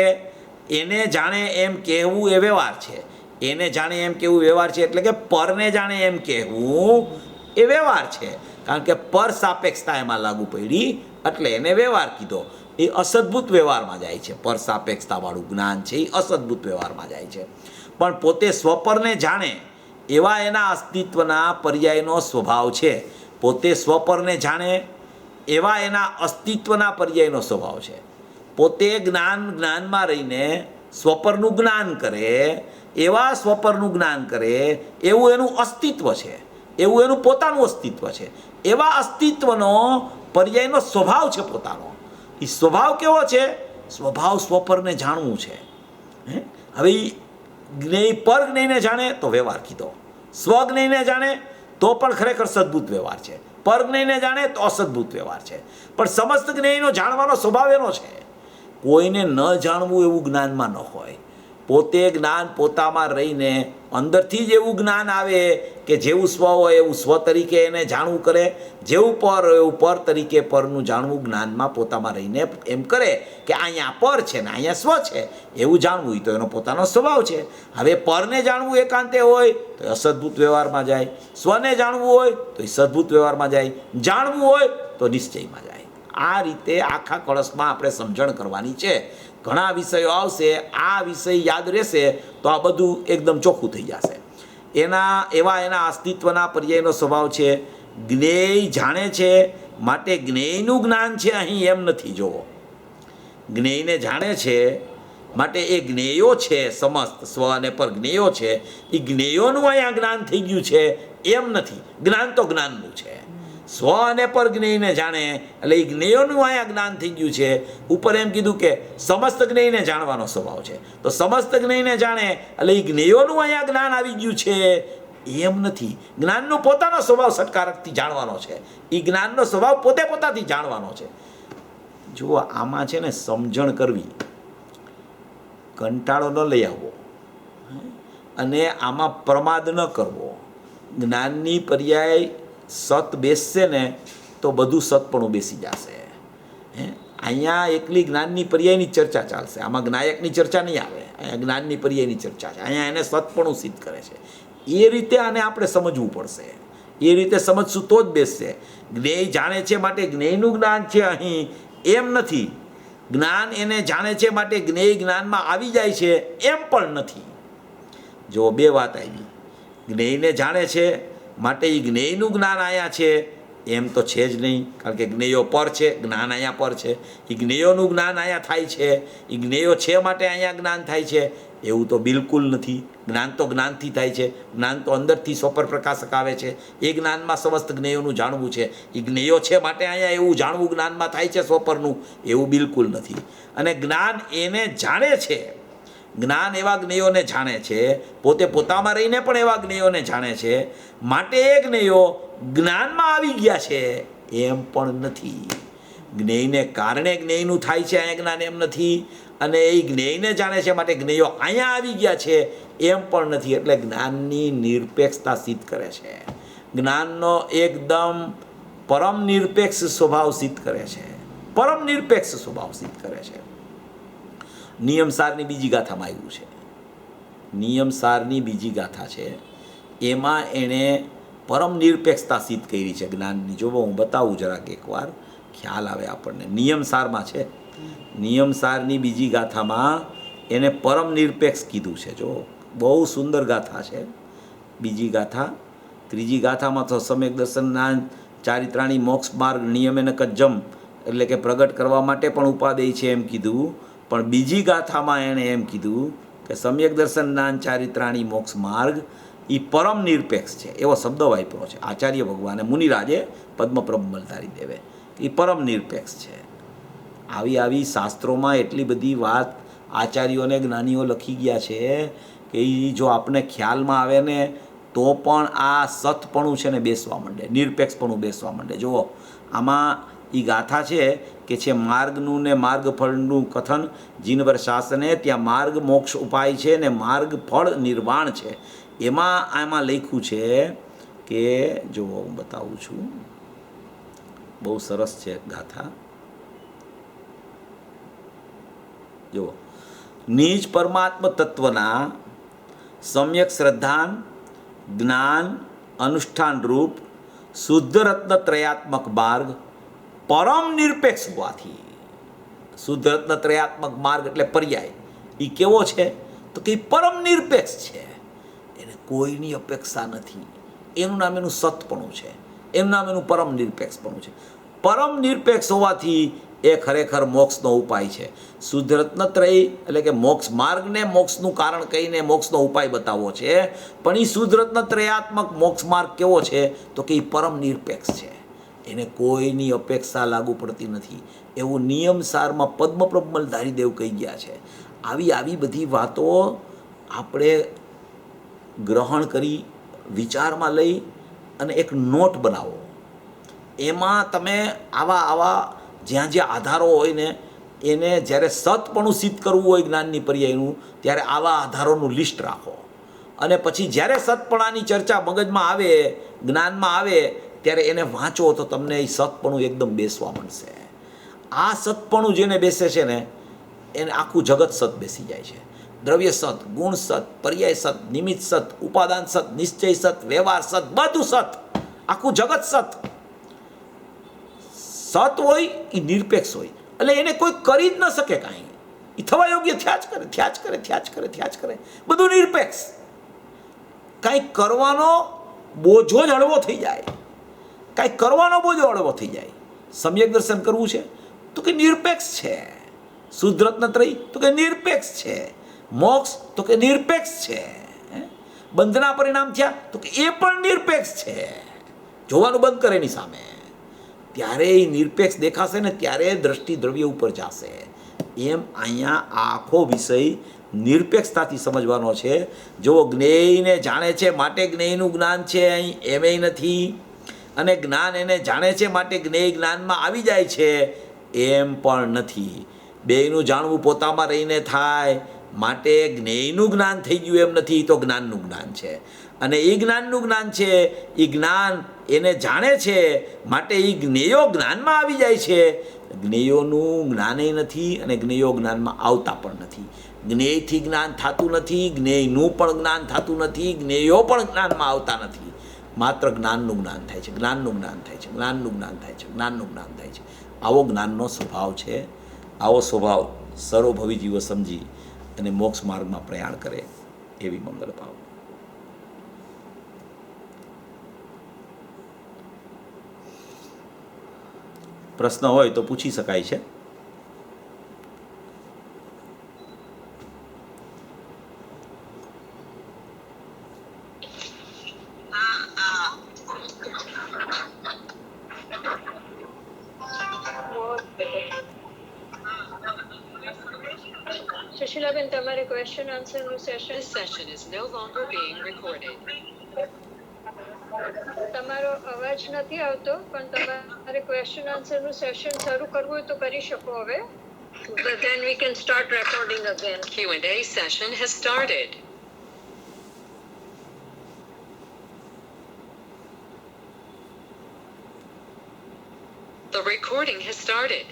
એને જાણે એમ કહેવું એ વ્યવહાર છે. એને જાણે એમ કહેવું વ્યવહાર છે એટલે કે પરને જાણે એમ કહેવું એ વ્યવહાર છે, કારણ કે પર સાપેક્ષતા એમાં લાગુ પડી એટલે એને વ્યવહાર કીધો. એ અસદ્ભુત વ્યવહારમાં જાય છે. પર સાપેક્ષતાવાળું જ્ઞાન છે એ અસદ્ભુત વ્યવહારમાં જાય છે. પણ પોતે સ્વપરને જાણે એવા એના અસ્તિત્વના પર્યાયનો સ્વભાવ છે. પોતે સ્વપરને જાણે એવા એના અસ્તિત્વના પર્યાયનો સ્વભાવ છે. પોતે જ્ઞાનમાં રહીને સ્વપરનું જ્ઞાન કરે, એવા સ્વપરનું જ્ઞાન કરે એવું એનું અસ્તિત્વ છે, એવું એનું પોતાનું અસ્તિત્વ છે. એવા અસ્તિત્વનો પર્યાયનો સ્વભાવ છે પોતાનો. એ સ્વભાવ કેવો છે? સ્વભાવ સ્વપરને જાણવું છે. હવે જ્ઞેય પરજ્ઞેયને જાણે તો વ્યવહાર કીધો, સ્વજ્ઞેયને જાણે તો પણ ખરેખર સદ્ભુત વ્યવહાર છે, પરજ્ઞેયને જાણે તો અસદ્ભુત વ્યવહાર છે. પણ સમસ્ત જ્ઞેયનો જાણવાનો સ્વભાવ એનો છે. કોઈને ન જાણવું એવું જ્ઞાનમાં ન હોય. પોતે જ્ઞાન પોતામાં રહીને અંદરથી જ એવું જ્ઞાન આવે કે જેવું સ્વ હોય એવું સ્વ તરીકે એને જાણવું કરે, જેવું પર હોય એવું પર તરીકે પરનું જાણવું જ્ઞાનમાં પોતામાં રહીને એમ કરે કે અહીંયા પર છે ને અહીંયા સ્વ છે એવું જાણવું, તો એનો પોતાનો સ્વભાવ છે. હવે પરને જાણવું એકાંતે હોય તો એ અસદ્ભુત વ્યવહારમાં જાય, સ્વને જાણવું હોય તો એ સદ્ભુત વ્યવહારમાં જાય, જાણવું હોય તો નિશ્ચયમાં જાય. આ રીતે આખા કળશમાં આપણે સમજણ કરવાની છે. ઘણા વિષયો આવશે, આ વિષય યાદ રહેશે તો આ બધું એકદમ ચોખ્ખું થઈ જશે. એના અસ્તિત્વના પર્યાયનો સ્વભાવ છે. જ્ઞેય જાણે છે માટે જ્ઞેયનું જ્ઞાન છે અહીં એમ નથી. જોવો, જ્ઞેયને જાણે છે માટે એ જ્ઞેયો છે, સમસ્ત સ્વ અને પર જ્ઞેયો છે, એ જ્ઞેયોનું અહીંયા જ્ઞાન થઈ ગયું છે એમ નથી. જ્ઞાન તો જ્ઞાનનું છે. સ્વ અને પર જ્ઞેયને જાણે એટલે એ જ્ઞેયોનું અહીંયા જ્ઞાન થઈ ગયું છે. ઉપર એમ કીધું કે સમસ્ત જ્ઞેયને જાણવાનો સ્વભાવ છે, તો સમસ્ત જ્ઞેયને જાણે એટલે એ જ્ઞેયોનું અહીંયા જ્ઞાન આવી ગયું છે એમ નથી. જ્ઞાનનો પોતાનો સ્વભાવ સટકારકથી જાણવાનો છે. એ જ્ઞાનનો સ્વભાવ પોતાથી જાણવાનો છે. જુઓ, આમાં છે ને સમજણ કરવી, કંટાળો ન લઈ આવવો અને આમાં પ્રમાદ ન કરવો. જ્ઞાનની પર્યાય સત બેસશે ને તો બધું સતપણું બેસી જશે. અહીંયા એકલી જ્ઞાનની પર્યાયની ચર્ચા ચાલશે, આમાં જ્ઞાયકની ચર્ચા નહીં આવે. અહીંયા જ્ઞાનની પર્યાયની ચર્ચા છે. અહીંયા એને સતપણું સિદ્ધ કરે છે. એ રીતે આને આપણે સમજવું પડશે. એ રીતે સમજશું તો જ બેસશે. જ્ઞેય જાણે છે માટે જ્ઞેયનું જ્ઞાન છે અહીં એમ નથી. જ્ઞાન એને જાણે છે માટે જ્ઞેય જ્ઞાનમાં આવી જાય છે એમ પણ નથી. જો બે વાત આવી. જ્ઞેયને જાણે છે માટે એ જ્ઞેયનું જ્ઞાન અહીંયા છે એમ તો છે જ નહીં, કારણ કે જ્ઞેયો પર છે, જ્ઞાન અહીંયા પર છે. એ જ્ઞેયોનું જ્ઞાન અહીંયા થાય છે, એ જ્ઞેયો છે માટે અહીંયા જ્ઞાન થાય છે એવું તો બિલકુલ નથી. જ્ઞાન તો જ્ઞાનથી થાય છે. જ્ઞાન તો અંદરથી સ્વપર પ્રકાશક આવે છે. એ જ્ઞાનમાં સમસ્ત જ્ઞેયોનું જાણવું છે. એ જ્ઞેયો છે માટે અહીંયા એવું જાણવું જ્ઞાનમાં થાય છે સ્વપરનું, એવું બિલકુલ નથી. અને જ્ઞાન એને જાણે છે જ્ઞાન એવા જ્ઞેયોને જાણે છે, પોતે પોતામાં રહીને પણ એવા જ્ઞેયોને જાણે છે, માટે એ જ્ઞેયો જ્ઞાનમાં આવી ગયા છે એમ પણ નથી. જ્ઞેયને કારણે જ્ઞેયનું થાય છે અહીંયા જ્ઞાન એમ નથી, અને એ જ્ઞેયને જાણે છે માટે જ્ઞેયો અહીંયા આવી ગયા છે એમ પણ નથી. એટલે જ્ઞાનની નિરપેક્ષતા સિદ્ધ કરે છે, જ્ઞાનનો એકદમ પરમ નિરપેક્ષ સ્વભાવ સિદ્ધ કરે છે, પરમ નિરપેક્ષ સ્વભાવ સિદ્ધ કરે છે. નિયમસારની બીજી ગાથામાં આવ્યું છે, નિયમસારની બીજી ગાથા છે, એમાં એણે પરમ નિરપેક્ષતા સિદ્ધ કરી છે જ્ઞાનની. જો હું બતાવું જરાક એકવાર ખ્યાલ આવે આપણને. નિયમસારમાં છે, નિયમસારની બીજી ગાથામાં એને પરમ નિરપેક્ષ કીધું છે. જો બહુ સુંદર ગાથા છે બીજી ગાથા. ત્રીજી ગાથામાં તો સમ્યક દર્શનના ચારિત્રાણી મોક્ષ માર્ગ નિયમેન કજ્જમ એટલે કે પ્રગટ કરવા માટે પણ ઉપાદેય છે એમ કીધું, પણ બીજી ગાથામાં એણે એમ કીધું કે સમ્યક દર્શનના ચારિત્રાણી મોક્ષ માર્ગ એ પરમ નિરપેક્ષ છે, એવો શબ્દ વાપર્યો છે આચાર્ય ભગવાને, મુનિરાજે પદ્મપ્રબંધધારી દેવે, એ પરમ નિરપેક્ષ છે. આવી આવી શાસ્ત્રોમાં એટલી બધી વાત આચાર્યોને જ્ઞાનીઓ લખી ગયા છે કે એ જો આપણે ખ્યાલમાં આવે ને તો પણ આ સતપણું છે ને બેસવા માંડે, નિરપેક્ષપણું બેસવા માંડે. જુઓ આમાં એ ગાથા છે કે માર્ગનું ને માર્ગફળનું કથન જીનવર શાસને, ત્યાં માર્ગ મોક્ષ ઉપાય છે ને માર્ગ ફળ નિર્વાણ છે. આમાં લખ્યું છે કે જો હું બતાવું છું, બહુ સરસ છે ગાથા. જુઓ, નિજ પરમાત્મ તત્વના સમ્યક શ્રદ્ધાન જ્ઞાન અનુષ્ઠાન રૂપ શુદ્ધ રત્ન ત્રયાત્મક માર્ગ પરમ નિરપેક્ષ હોવાથી. શુદ્ધ રત્ન ત્રયાત્મક માર્ગ એટલે પર્યાય, એ કેવો છે તો કે પરમ નિરપેક્ષ છે, એને કોઈની અપેક્ષા નથી. એનું નામ એનું સતપણું છે, એનું નામ એનું પરમ નિરપેક્ષપણું છે. પરમ નિરપેક્ષ હોવાથી એ ખરેખર મોક્ષનો ઉપાય છે. શુદ્ધ રત્નત્રય એટલે કે મોક્ષ માર્ગને મોક્ષનું કારણ કહીને મોક્ષનો ઉપાય બતાવવો છે, પણ એ શુદ્ધ રત્નત્રયાત્મક મોક્ષ માર્ગ કેવો છે તો કે એ પરમ નિરપેક્ષ છે, એને કોઈની અપેક્ષા લાગુ પડતી નથી, એવું નિયમસારમાં પદ્મપ્રબંધધારી દેવ કહી ગયા છે. આવી બધી વાતો આપણે ગ્રહણ કરી વિચારમાં લઈ અને એક નોટ બનાવો. એમાં તમે આવા જ્યાં જ્યાં આધારો હોય ને એને જ્યારે સતપણું સિદ્ધ કરવું હોય જ્ઞાનની પર્યાયનું, ત્યારે આવા આધારોનું લિસ્ટ રાખો, અને પછી જ્યારે સતપણાની ચર્ચા મગજમાં આવે, જ્ઞાનમાં આવે, ત્યારે એને વાંચો તો તમને એ સતપણું એકદમ બેસવા મળશે. આ સતપણું જેને બેસે છે ને એને આખું જગત સત બેસી જાય છે. દ્રવ્ય સત, ગુણ સત, પર્યાય સત, નિમિત્ત સત, ઉપાદાન સત, નિશ્ચય સત, વ્યવહાર સત, બધું સત, આખું જગત સત. સત હોય એ નિરપેક્ષ હોય, એટલે એને કોઈ કરી જ ન શકે કાંઈ, એ થવા યોગ્ય થયા જ કરે, બધું નિરપેક્ષ. કાંઈક કરવાનો બોજો જ હળવો થઈ જાય, કાંઈક કરવાનો બોજો હળવો થઈ જાય. સમ્યક દર્શન કરવું છે તો કે નિરપેક્ષ છે, શુદ્ધ રત્નત્રય તો કે નિરપેક્ષ છે, મોક્ષ તો કે નિરપેક્ષ છે, બંધના પરિણામ થયા તો કે એ પણ નિરપેક્ષ છે. જોવાનું બંધ કરે એની સામે, ત્યારે એ નિરપેક્ષ દેખાશે ને ત્યારે દ્રષ્ટિ દ્રવ્ય ઉપર જશે. એમ અહીંયા આખો વિષય નિરપેક્ષતાથી સમજવાનો છે. જો જ્ઞેયને જાણે છે માટે જ્ઞેયનું જ્ઞાન છે અહીં એમેય નથી, અને જ્ઞાન એને જાણે છે માટે જ્ઞેય જ્ઞાનમાં આવી જાય છે એમ પણ નથી. બેયનું જાણવું પોતામાં રહીને થાય માટે જ્ઞેયનું જ્ઞાન થઈ ગયું એમ નથી, તો જ્ઞાનનું જ્ઞાન છે. અને એ જ્ઞાનનું જ્ઞાન છે, એ જ્ઞાન એને જાણે છે માટે એ જ્ઞેયો જ્ઞાનમાં આવી જાય છે. જ્ઞેયોનું જ્ઞાનેય નથી અને જ્ઞેયો જ્ઞાનમાં આવતા પણ નથી. જ્ઞેયથી જ્ઞાન થતું નથી, જ્ઞેયનું પણ જ્ઞાન થતું નથી, જ્ઞેયો પણ જ્ઞાનમાં આવતા નથી. માત્ર જ્ઞાનનું જ્ઞાન થાય છે, જ્ઞાનનું જ્ઞાન થાય છે, જ્ઞાનનું જ્ઞાન થાય છે, જ્ઞાનનું જ્ઞાન થાય છે. આવો જ્ઞાનનો સ્વભાવ છે. આવો સ્વભાવ સર્વભવી જીવો સમજી અને મોક્ષ માર્ગમાં પ્રયાણ કરે એવી મંગલ ભાવ. પ્રશ્ન હોય તો પૂછી શકાય છે. સુશીલાબેન સુશીલાબેન, તમારે ક્વેશ્ચન આન્સરનું session This session is no longer being recorded. તમારો અવાજ નથી આવતો, પણ તમારે ક્વેશ્ચન આન્સરનું સેશન શરૂ કરવું હોય તો કરી શકો હવે. But then we can start recording again. Q&A session has started. The recording has started.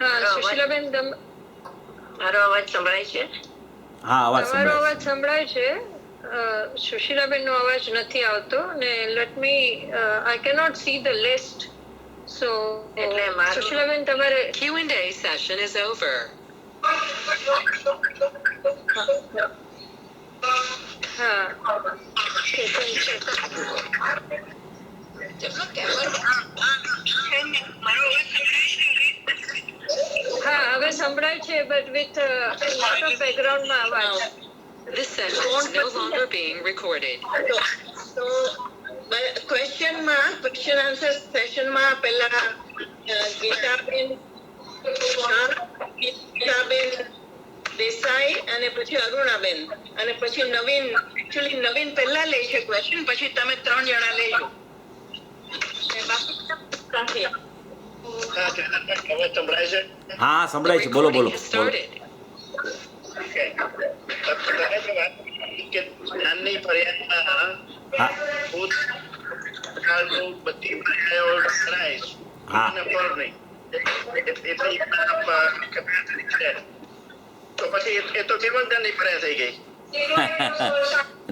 હા સુશીલાબેન, મારો અવાજ સંભળાય છે? હા, અવાજ તમારો સંભળાય અવાજ સંભળાય છે. સુશીલાબેન નો અવાજ નથી આવતો ને let me I cannot see the list. So એટલે મારું- સુશીલાબેન તમારે Q&A session is over. હા હા હવે સંભળાય છે, બટ વિથ લોટ ઓફ બેકગ્રાઉન્ડમાં અવાજ. This session is no longer being recorded. તો ક્વેશ્ચન આન્સર સેશનમાં પહેલા ગીતાબેન દેસાઈ અને પછી અરુણાબેન અને પછી નવીન, એકચ્યુઅલી નવીન પહેલા લે છે ક્વેશ્ચન, પછી તમે 3 જણા લેજો. ને બાકી સાથે હવે સંભળાય છે? હા, The સંભળાય છે. બોલો બોલો recording has બોલો. started. કે જ્ઞાનની ફરિયાદમાં હા ભૂતકાળનું બધી પર્યાયો ગણાય હા. અને પર નહીં. એટલી capacity છે. તો પછી એ તો કેવળ જ્ઞાનની ફરિયાદ થઈ ગઈ.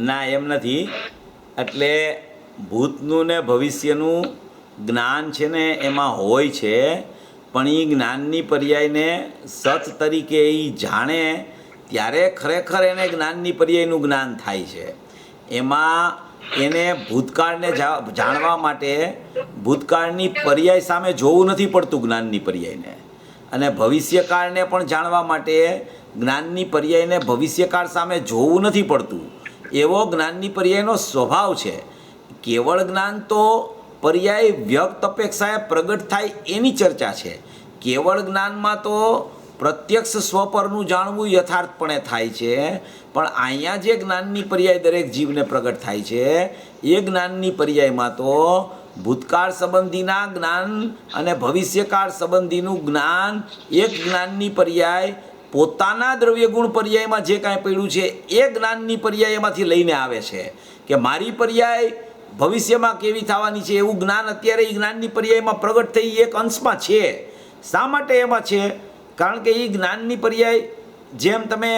ના, એમ નથી. એટલે ભૂતનું ને ભવિષ્યનું જ્ઞાન છે ને એમાં હોય છે, પણ એ જ્ઞાનની પર્યાયને સત તરીકે એ જાણે ત્યારે ખરેખર એને જ્ઞાનની પર્યાયનું જ્ઞાન થાય છે. એમાં એને ભૂતકાળને જાણવા માટે ભૂતકાળની પર્યાય સામે જોવું નથી પડતું જ્ઞાનની પર્યાયને, અને ભવિષ્યકાળને પણ જાણવા માટે જ્ઞાનની પર્યાયને ભવિષ્યકાળ સામે જોવું નથી પડતું. એવો જ્ઞાનની પર્યાયનો સ્વભાવ છે. કેવળ જ્ઞાન તો પર્યાય વ્યક્ત અપેક્ષાએ પ્રગટ થાય એની ચર્ચા છે. કેવળ જ્ઞાનમાં તો પ્રત્યક્ષ સ્વપરનું જાણવું યથાર્થપણે થાય છે, પણ અહીંયા જે જ્ઞાનની પર્યાય દરેક જીવને પ્રગટ થાય છે એ જ્ઞાનની પર્યાયમાં તો ભૂતકાળ સંબંધીના જ્ઞાન અને ભવિષ્યકાળ સંબંધીનું જ્ઞાન એક જ્ઞાનની પર્યાય પોતાના દ્રવ્યગુણ પર્યાયમાં જે કાંઈ પડ્યું છે એ જ્ઞાનની પર્યાયમાંથી લઈને આવે છે. કે મારી પર્યાય ભવિષ્યમાં કેવી થવાની છે એવું જ્ઞાન અત્યારે એ જ્ઞાનની પર્યાયમાં પ્રગટ થઈ એક અંશમાં છે. શા માટે એમાં છે? કારણ કે એ જ્ઞાનની પર્યાય, જેમ તમે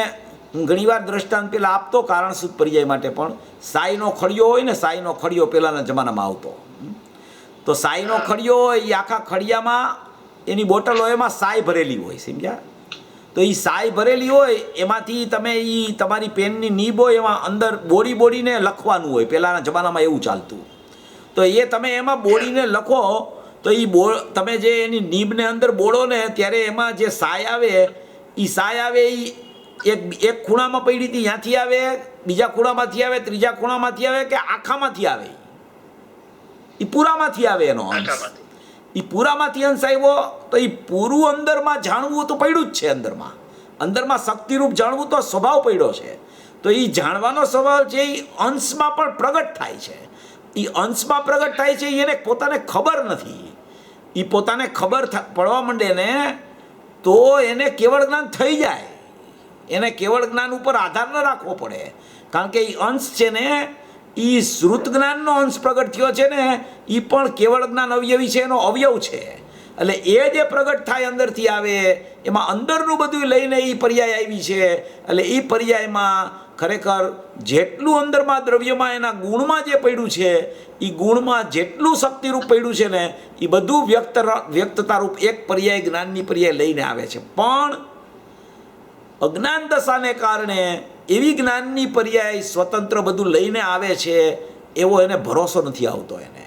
હું ઘણીવાર દ્રષ્ટાંત પહેલાં આપતો કારણસૂત્ર પર્યાય માટે, પણ સાઈનો ખડિયો હોય ને, સાઈનો ખડિયો પહેલાંના જમાનામાં આવતો, તો સાઈનો ખડિયો હોય એ આખા ખડિયામાં એની બોટલો એમાં સાઈ ભરેલી હોય, સમજ્યા? તો એ સાઈ ભરેલી હોય એમાંથી તમે એ તમારી પેનની નીબ હોય એમાં અંદર બોડીને લખવાનું હોય. પહેલાંના જમાનામાં એવું ચાલતું. તો એ તમે એમાં બોડીને લખો તો એ તમે જે એની નીબને અંદર બોળો ને ત્યારે એમાં જે સાય આવે એ એક ખૂણામાં પડી હતી ત્યાંથી આવે, બીજા ખૂણામાંથી આવે, ત્રીજા ખૂણામાંથી આવે, કે આખામાંથી આવે, એ પૂરામાંથી આવે એનો અંશ. એ પૂરામાંથી અંશ આવ્યો તો એ પૂરું અંદરમાં જાણવું તો પડ્યું જ છે. અંદરમાં શક્તિરૂપ જાણવું તો સ્વભાવ પડ્યો છે. તો એ જાણવાનો સ્વભાવ છે એ અંશમાં પણ પ્રગટ થાય છે. એ અંશમાં પ્રગટ થાય છે એને પોતાને ખબર નથી. એ પોતાને ખબર પડવા માંડે ને તો એને કેવળ જ્ઞાન થઈ જાય. એને કેવળ જ્ઞાન ઉપર આધાર ન રાખવો પડે, કારણ કે એ અંશ છે ને એ શ્રુત જ્ઞાનનો અંશ પ્રગટ થયો છે ને એ પણ કેવળ જ્ઞાન અવયવી છે, એનો અવયવ છે. એટલે એ જે પ્રગટ થાય અંદરથી આવે એમાં અંદરનું બધું લઈને એ પર્યાય આવી છે. એટલે એ પર્યાયમાં ખરેખર જેટલું અંદરમાં દ્રવ્યમાં એના ગુણમાં જે પડ્યું છે એ ગુણમાં જેટલું શક્તિરૂપ પડ્યું છે ને એ બધું વ્યક્તતારૂપ એક પર્યાય જ્ઞાનની પર્યાય લઈને આવે છે. પણ અજ્ઞાન દશાને કારણે એવી જ્ઞાનની પર્યાય સ્વતંત્ર બધું લઈને આવે છે એવો એને ભરોસો નથી આવતો. એને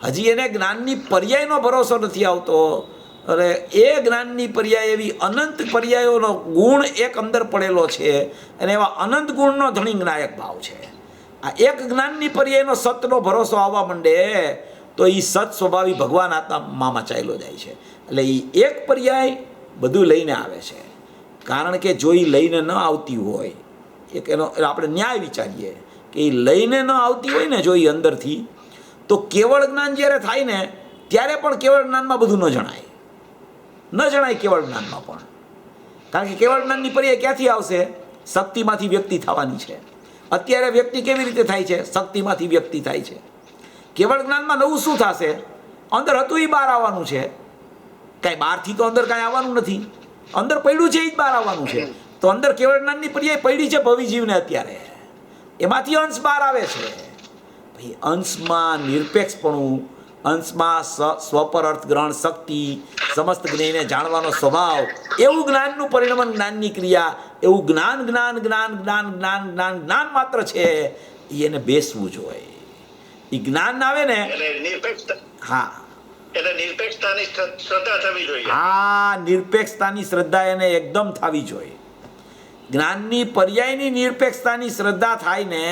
હજી એને જ્ઞાનની પર્યાયનો ભરોસો નથી આવતો. અરે એ જ્ઞાનની પર્યાય એવી અનંત પર્યાયોનો ગુણ એક અંદર પડેલો છે અને એવા અનંત ગુણનો ધણી જ્ઞાયક ભાવ છે. આ એક જ્ઞાનની પર્યાયનો સતનો ભરોસો આવવા માંડે તો એ સત સ્વભાવી ભગવાન આત્મામાં ચાલ્યો જાય છે. એટલે એ એક પર્યાય બધું લઈને આવે છે. કારણ કે જો એ લઈને ન આવતી હોય, એક એનો આપણે ન્યાય વિચારીએ કે એ લઈને ન આવતી હોય ને જો એ અંદરથી, તો કેવળ જ્ઞાન જ્યારે થાય ને ત્યારે પણ કેવળ જ્ઞાનમાં બધું ન જણાય. ન જણાય કેવળ જ્ઞાનમાં પણ. કારણ કે કેવળ જ્ઞાનની પર્યાય ક્યાંથી આવશે? શક્તિમાંથી વ્યક્તિ થવાની છે. અત્યારે વ્યક્તિ કેવી રીતે થાય છે? શક્તિમાંથી વ્યક્તિ થાય છે. કેવળ જ્ઞાનમાં નવું શું થશે? અંદર હતું એ બહાર આવવાનું છે. કાંઈ બહારથી તો અંદર કાંઈ આવવાનું નથી. અંદર પડ્યું છે એ જ બહાર આવવાનું છે. તો અંદર કેવળ જ્ઞાનની પર્યાય પડી છે ભવિજીવને અત્યારે, એમાંથી અંશ બહાર આવે છે. ભાઈ અંશમાં નિરપેક્ષપણું, અંશમાં સ્વપર અર્થગ્રહણ શક્તિ, સમસ્ત જ્ઞેયને જાણવાનો સ્વભાવ, એવું જ્ઞાનનું પરિણમન, જ્ઞાનની ક્રિયા, એવું જ્ઞાન જ્ઞાન જ્ઞાન જ્ઞાન જ્ઞાન જ્ઞાન જ્ઞાન માત્ર છે. એને બેસવું જોઈએ. એ જ્ઞાન આવે ને એટલે નિરપેક્ષ, હા એટલે નિરપેક્ષતાની શ્રદ્ધા થવી જોઈએ. હા, નિરપેક્ષતાની શ્રદ્ધા એને એકદમ થવી જોઈએ. જ્ઞાનની પર્યાયની નિરપેક્ષતાની શ્રદ્ધા થાય ને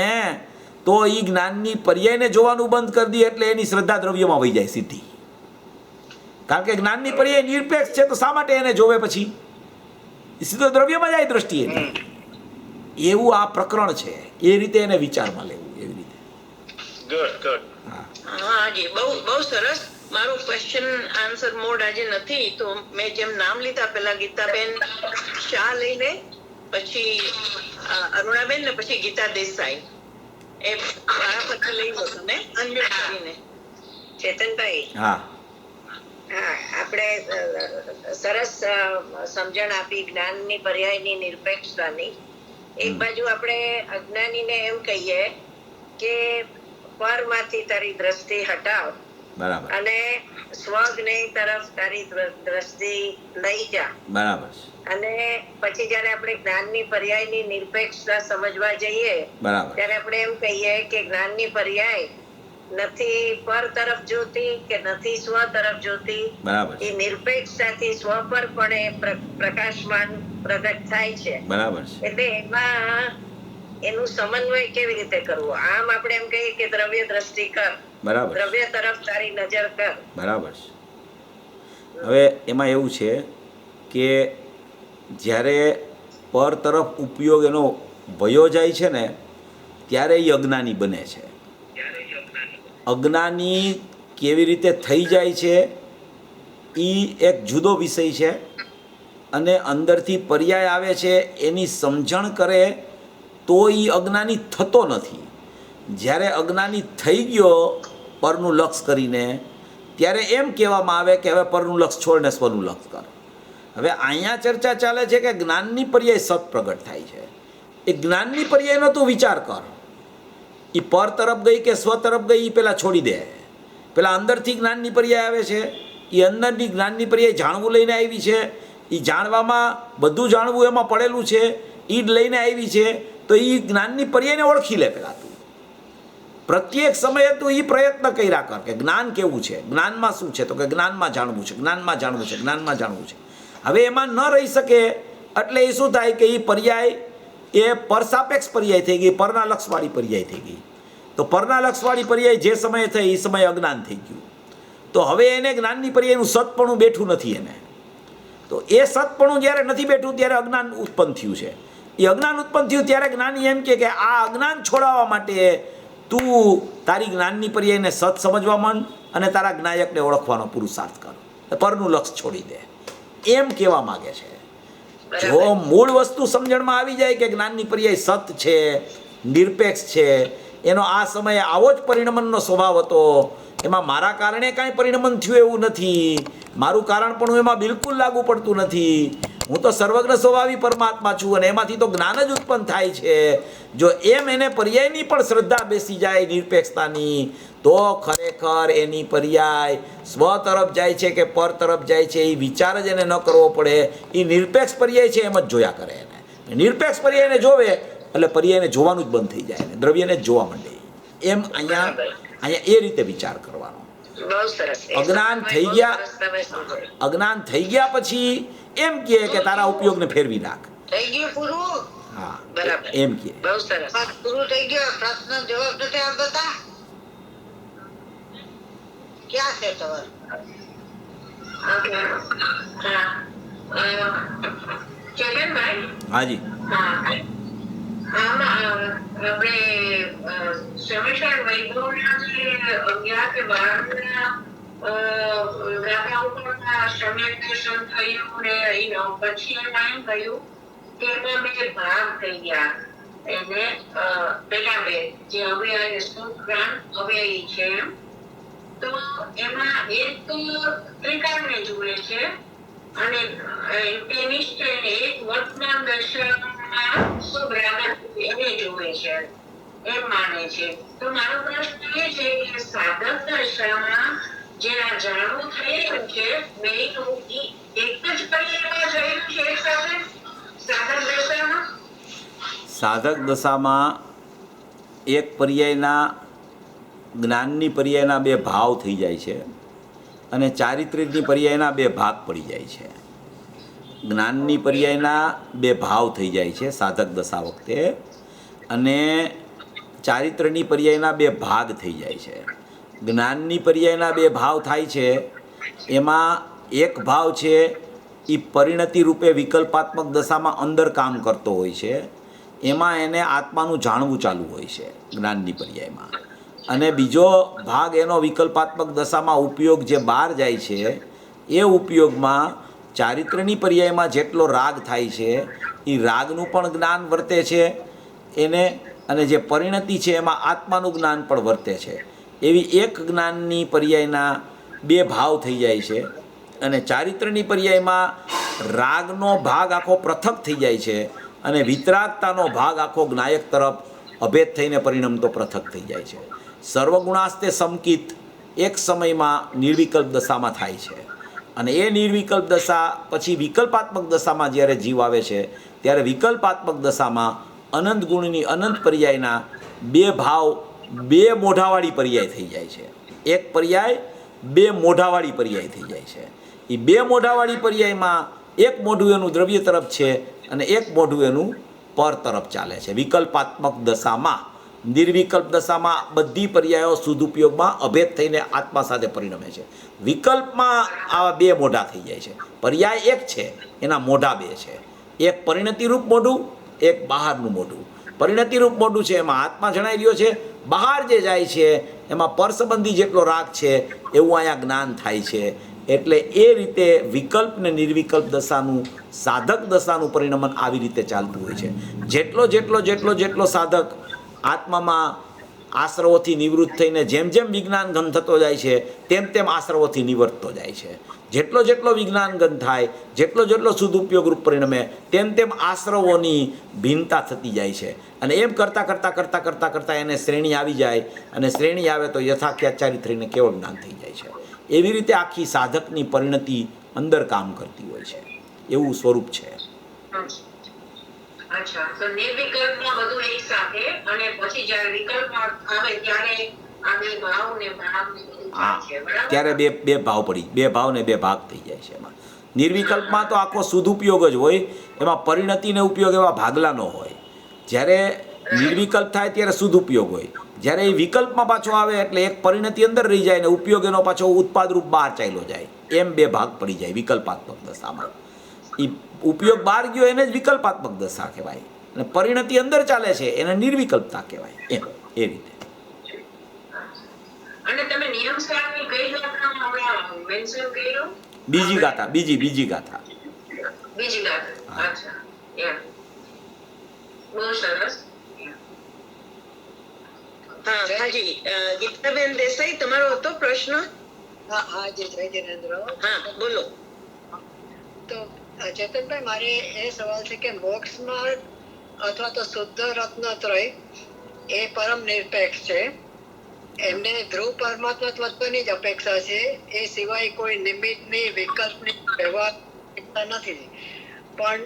તો એ જ્ઞાનની પર્યાયને જોવાનું બંધ કરી દે એટલે એની શ્રદ્ધા દ્રવ્યમાં વહી જાય સીધી. કારણ કે જ્ઞાનની પર્યાય નિરપેક્ષ છે તો શા માટે એને જોવે? પછી સીધો દ્રવ્યમાં જાય દ્રષ્ટિએ. એવું આ પ્રકરણ છે. એ રીતે એને વિચારમાં લેવું. એવી રીતે. Good good. હા જી, બહુ બહુ સરસ. મારું ક્વેશ્ચન આન્સર મોડ આજે નથી, તો મેં જેમ નામ લીધા, પેલા ગીતાબેન શાહ લઈને, પછી અરુણાબેન ને પછી ગીતા દેસાઈ, એ મારા પછી લઈ લો તમે અનમ્યુટ કરીને. ચેતનભાઈ, હા હા, આપણે સરસ સમજણ આપી જ્ઞાનની પર્યાયની નિરપેક્ષતાની. એક બાજુ આપણે અજ્ઞાનીને એમ કહીએ કે પરમાંથી તારી દ્રષ્ટિ હટાવ, બરાબર, અને સ્વજ્ઞેય તરફ તારી દ્રષ્ટિ લઈ જા. બરાબર, અને પછી જયારે આપણે જ્ઞાનની પર્યાયની નિરપેક્ષતા સમજવા જઈએ બરાબર, ત્યારે આપણે એમ કહીએ કે જ્ઞાનની પર્યાય નથી પર તરફ જોતી કે નથી સ્વ તરફ જોતી. બરાબર, એ નિરપેક્ષતાથી સ્વ પર પણ પ્રકાશમાન પ્રગટ થાય છે. બરાબર. એટલે એમાં એનું સમન્વય કેવી રીતે કરવો? આમ આપણે એમ કહીએ કે દ્રવ્ય દ્રષ્ટિ કર, બરાબર, દ્રવ્ય તરફ તારી નજર કર. બરાબર. હવે એમાં એવું છે કે જ્યારે પર તરફ ઉપયોગ એનો વયો જાય છે ને ત્યારે એ અજ્ઞાની બને છે. અજ્ઞાની કેવી રીતે થઈ જાય છે એ એક જુદો વિષય છે. અને અંદરથી પર્યાય આવે છે એની સમજણ કરે તો એ અજ્ઞાની થતો નથી. જ્યારે અજ્ઞાની થઈ ગયો પરનું લક્ષ કરીને, ત્યારે એમ કહેવામાં આવે કે હવે પરનું લક્ષ છોડને સ્વનું લક્ષ કર. હવે અહીંયા ચર્ચા ચાલે છે કે જ્ઞાનની પર્યાય સત પ્રગટ થાય છે. એ જ્ઞાનની પર્યાયનો તું વિચાર કર. એ પર તરફ ગઈ કે સ્વ તરફ ગઈ એ પહેલાં છોડી દે. પહેલાં અંદરથી જ્ઞાનની પર્યાય આવે છે. એ અંદરની જ્ઞાનની પર્યાય જાણવું લઈને આવી છે. એ જાણવામાં બધું જાણવું એમાં પડેલું છે. એ જ લઈને આવી છે. તો એ જ્ઞાનની પર્યાયને ઓળખી લે પહેલાં તું. પ્રત્યેક સમયે તું એ પ્રયત્ન કર્યા કર કે જ્ઞાન કેવું છે, જ્ઞાનમાં શું છે, તો કે જ્ઞાનમાં જાણવું છે, જ્ઞાનમાં જાણવું છે, જ્ઞાનમાં જાણવું છે. હવે એમાં ન રહી શકે એટલે એ શું થાય કે એ પર્યાય એ પરસાપેક્ષ પર્યાય થઈ ગઈ, પરના લક્ષવાળી પર્યાય થઈ ગઈ. તો પરના લક્ષવાળી પર્યાય જે સમયે થઈ એ સમયે અજ્ઞાન થઈ ગયું. તો હવે એને જ્ઞાનની પર્યાયનું સતપણું બેઠું નથી એને. તો એ સતપણું જ્યારે નથી બેઠું ત્યારે અજ્ઞાન ઉત્પન્ન થયું છે. એ અજ્ઞાન ઉત્પન્ન થયું ત્યારે જ્ઞાની એમ કે આ અજ્ઞાન છોડાવવા માટે તું તારી જ્ઞાનની પર્યાયને સત સમજવા માંડ અને તારા જ્ઞાયકને ઓળખવાનો પુરુષાર્થ કર. પરનું લક્ષ છોડી દે એમ કહેવા માગે છે. જો મૂળ વસ્તુ સમજણમાં આવી જાય કે જ્ઞાનની પર્યાય સત છે, નિરપેક્ષ છે, એનો આ સમયે આવો જ પરિણમનનો સ્વભાવ હતો, એમાં મારા કારણે કાંઈ પરિણમન થયું એવું નથી, મારું કારણ પણ એમાં બિલકુલ લાગુ પડતું નથી, હું તો સર્વજ્ઞ સ્વભાવી પરમાત્મા છું અને એમાંથી તો જ્ઞાન જ ઉત્પન્ન થાય છે. જો એમ એને પર્યાયની પણ શ્રદ્ધા બેસી જાય નિરપેક્ષતાની, તો ખરેખર એની પર્યાય સ્વ તરફ જાય છે કે પર તરફ જાય છે એ વિચાર જ એને ન કરવો પડે. એ નિરપેક્ષ પર્યાય છે એમ જ જોયા કરે. એને નિરપેક્ષ પર્યાયને જોવે એટલે પર્યાયને જોવાનું જ બંધ થઈ જાય ને દ્રવ્યને જ જોવા માંડે. એમ અહીંયા એ રીતે વિચાર કરવાનો. બહુ સરસ. અજ્ઞાન થઈ ગયા, અજ્ઞાન થઈ ગયા પછી એમ કહે કે તારા ઉપયોગને ફેરવી નાખ. થઈ ગયું પૂરું. હા, બરાબર. એમ કહે. બહુ સરસ. પૂરું થઈ ગયું. પ્રશ્ન જવાબ નથી આવતા. ક્યાં છે તમારે? ચેતનભાઈ, હાજી. આમાં આપણે સમસ્યા વૈભવના જે 11 કે 12 ગાથા ઉપરના સમ્યક્તેશન થયું ને પછી એમાં એમ કહ્યું કે એમાં 2 ભાગ થઈ ગયા. એને પેલા 2 જે અવ્યય સુખરાન અવ્યયી છે એમ, તો એમાં એક ત્રિકાળને જુએ છે અને નિશ્ચય એક વર્તમાન દર્શનમાં શુભરાગન એને જુએ છે એમ માને છે. તો મારો પ્રશ્ન એ છે કે સાધક દશામાં જે આ જાણવું થઈ રહ્યું છે બેનું એક જ પર્યાયમાં થયેલું છે એક સાથે સાધક દશામાં? સાધક દશામાં એક પર્યાયના જ્ઞાનની પર્યાયના 2 ભાવ થઈ જાય છે અને ચારિત્ર્યની પર્યાયના 2 ભાગ પડી જાય છે. જ્ઞાનની પર્યાયના 2 ભાવ થઈ જાય છે સાધક દશા વખતે અને ચારિત્ર્યની પર્યાયના 2 ભાગ થઈ જાય છે. જ્ઞાનની પર્યાયના 2 ભાવ થાય છે. એમાં એક ભાવ છે એ પરિણતિ રૂપે વિકલ્પાત્મક દશામાં અંદર કામ કરતો હોય છે. એમાં એને આત્માનું જાણવું ચાલુ હોય છે જ્ઞાનની પર્યાયમાં. અને બીજો ભાગ એનો વિકલ્પાત્મક દશામાં ઉપયોગ જે બહાર જાય છે એ ઉપયોગમાં ચારિત્ર્યની પર્યાયમાં જેટલો રાગ થાય છે એ રાગનું પણ જ્ઞાન વર્તે છે એને, અને જે પરિણતિ છે એમાં આત્માનું જ્ઞાન પણ વર્તે છે. એવી એક જ્ઞાનની પર્યાયના 2 ભાવ થઈ જાય છે અને ચારિત્ર્યની પર્યાયમાં રાગનો ભાગ આખો પૃથક થઈ જાય છે અને વિતરાગતાનો ભાગ આખો જ્ઞાયક તરફ અભેદ થઈને પરિણમતો પૃથક થઈ જાય છે. સર્વગુણાસ્તે સમકિત એક સમયમાં નિર્વિકલ્પ દશામાં થાય છે અને એ નિર્વિકલ્પ દશા પછી વિકલ્પાત્મક દશામાં જ્યારે જીવ આવે છે ત્યારે વિકલ્પાત્મક દશામાં અનંત ગુણની અનંત પર્યાયના 2 ભાવ 2 મોઢાવાળી પર્યાય થઈ જાય છે. એક પર્યાય 2 મોઢાવાળી પર્યાય થઈ જાય છે. એ 2 મોઢાવાળી પર્યાયમાં એક મોઢું એનું દ્રવ્ય તરફ છે અને એક મોઢું એનું પર તરફ ચાલે છે. વિકલ્પાત્મક દશામાં, નિર્વિકલ્પ દશામાં બધી પર્યાયો સદુપયોગમાં અભેદ થઈને આત્મા સાથે પરિણમે છે. વિકલ્પમાં આવા 2 મોઢા થઈ જાય છે. પર્યાય એક છે, એના મોઢા 2 છે. એક પરિણતિરૂપ મોઢું, એક બહારનું મોઢું. પરિણતિરૂપ મોઢું છે એમાં આત્મા જણાઈ રહ્યો છે, બહાર જે જાય છે એમાં પરસંબંધી જેટલો રાગ છે એવું અહીંયા જ્ઞાન થાય છે. એટલે એ રીતે વિકલ્પ ને નિર્વિકલ્પ દશાનું સાધક દશાનું પરિણમન આવી રીતે ચાલતું હોય છે. જેટલો જેટલો જેટલો જેટલો સાધક આત્મામાં આશ્રવોથી નિવૃત્ત થઈને જેમ જેમ વિજ્ઞાન ઘન થતો જાય છે તેમ તેમ આશ્રવોથી નિવર્તતો જાય છે. જેટલો જેટલો વિજ્ઞાન ઘન થાય, જેટલો જેટલો સદુપયોગ રૂપ પરિણમે તેમ તેમ આશ્રવોની ભિન્નતા થતી જાય છે. અને એમ કરતાં કરતાં કરતાં કરતાં કરતાં એને શ્રેણી આવી જાય અને શ્રેણી આવે તો યથાખ્યાત ચારિત્ર્યને કેવળ જ્ઞાન થઈ જાય છે. એવી રીતે આખી સાધકની પરિણતિ અંદર કામ કરતી હોય છે. એવું સ્વરૂપ છે. અચ્છા, તો નિર્વિકલ્પમાં બધું એક સાથે અને પછી જ્યારે વિકલ્પમાં આવે ત્યારે આ 2 ભાવ ને ભાવને બધું હા, થાય છે, બરાબર? ત્યારે બે ભાવ પડી, 2 ભાવ ને 2 ભાગ થઈ જાય છે. એમાં નિર્વિકલ્પમાં તો આખો સદુપયોગ જ હોય, એમાં પરિણતિને ઉપયોગ એવા ભાગલા ન હોય. જ્યારે નિર્વિકલ્પ થાય ત્યારે સદુપયોગ હોય, જ્યારે એ વિકલ્પમાં પાછો આવે એટલે એક પરિણતિ અંદર રહી જાય ને ઉપયોગ એનો પાછો ઉત્પાદ રૂપ બહાર ચાલ્યો જાય. એમ 2 ભાગ પડી જાય વિકલ્પાત્મક દશામાં. એ ઉપયોગ બહાર ગયો એને જ વિકલ્પાત્મક દશા કહેવાય અને પરિણતિ અંદર ચાલે છે એને નિર્વિકલ્પતા કહેવાય. એમ એ રીતે. અને તમે નિયમ સારની કઈ ગાથામાં મેન્શન કર્યું? બીજી ગાથા. બીજી ગાથા. અચ્છા, બહુ સરસ. હા, હાજી. ગીતાબેન દેસાઈ, તમારો હતો પ્રશ્ન? હા જય જિનેન્દ્ર. હા, બોલો. તો ચેતનભાઈ, મારે એ સવાલ છે કે મોક્ષમાં અથવા તો શુદ્ધ રત્નત્રય એ પરમ નિરપેક્ષ છે. એમને ધ્રુવ પરમાત્મા તત્વની જ અપેક્ષા છે. એ સિવાય કોઈ નિમિત્તની, વિકલ્પની વ્યવહાર નથી. પણ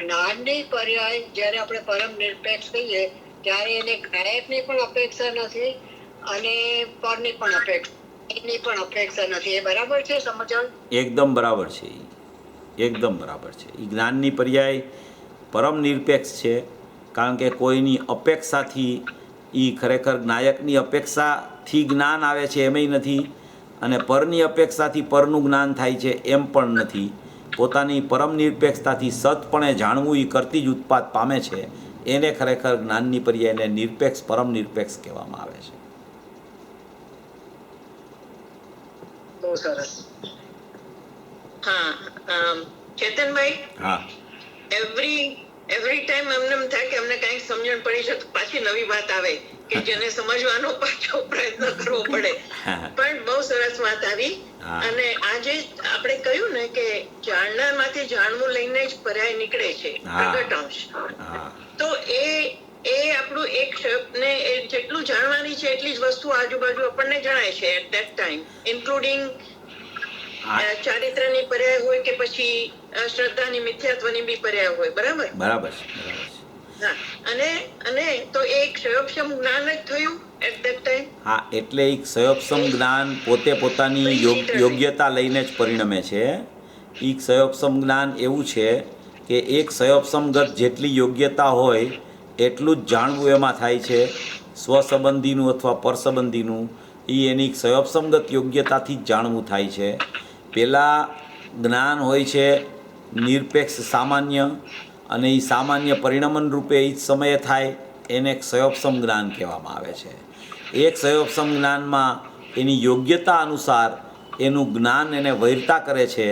જ્ઞાનની પર્યાય જ્યારે આપણે પરમ નિરપેક્ષ કહીએ ત્યારે એને ગાયકની પણ અપેક્ષા નથી અને પરની પણ અપેક્ષા નથી. એ બરાબર છે સમજણ? એકદમ બરાબર છે. એકદમ બરાબર છે. એ જ્ઞાનની પર્યાય પરમ નિરપેક્ષ છે, કારણ કે કોઈની અપેક્ષાથી એ ખરેખર જ્ઞાયકની અપેક્ષાથી જ્ઞાન આવે છે એમય નથી, અને પરની અપેક્ષાથી પરનું જ્ઞાન થાય છે એમ પણ નથી. પોતાની પરમ નિરપેક્ષતાથી સતપણે જાણવું એ કરતી જ ઉત્પાદ પામે છે. એને ખરેખર જ્ઞાનની પર્યાયને નિરપેક્ષ, પરમ નિરપેક્ષ કહેવામાં આવે છે. બહુ સરસ. હા ચેતનભાઈ, હા, એવરી ટાઈમ એમને એમ થાય કે અમને કંઈક સમજણ પડી છે તો પાછી નવી વાત આવે કે જેને સમજવાનો પાછો પ્રયત્ન કરવો પડે. પણ બહુ સરસ વાત આવી. હા. અને આજે આપણે કહ્યું ને કે જાણનારમાંથી જાણવું લઈને જ પર્યાય નીકળે છે, હા. પ્રગટ અંશ. હા, તો એ આપણું એક શબ્દને જેટલું જાણવાની છે એટલી જ વસ્તુ આજુબાજુ આપણને જણાય છે એટ ધેટ ટાઈમ, ઇન્ક્લુડિંગ ચારિત્રની પર્યાય હોય કે પછી શ્રદ્ધાની, મિથ્યાત્વની બી પર્યાય હોય. બરાબર? બરાબર છે, બરાબર છે. હા. અને તો એક ક્ષયોક્ષમ જ્ઞાન જ થયું એટ ધેટ ટાઈમ. હા, એટલે એક સયોપસમ જ્ઞાન પોતે પોતાની યોગ્યતા લઈને જ પરિણમે છે. એ સયોપસમ જ્ઞાન એવું છે કે એક સયોપસમગત જેટલી યોગ્યતા હોય એટલું જ જાણવું એમાં થાય છે. સ્વસંબંધીનું અથવા પરસંબંધીનું એ એની સયોપસમગત યોગ્યતાથી જ જાણવું થાય છે. પહેલાં જ્ઞાન હોય છે નિરપેક્ષ સામાન્ય, અને એ સામાન્ય પરિણમન રૂપે એ જ સમયે થાય, એને એક સયોપસમ જ્ઞાન કહેવામાં આવે છે. એક સયોપસમ જ્ઞાનમાં એની યોગ્યતા અનુસાર એનું જ્ઞાન એને વૈરતા કરે છે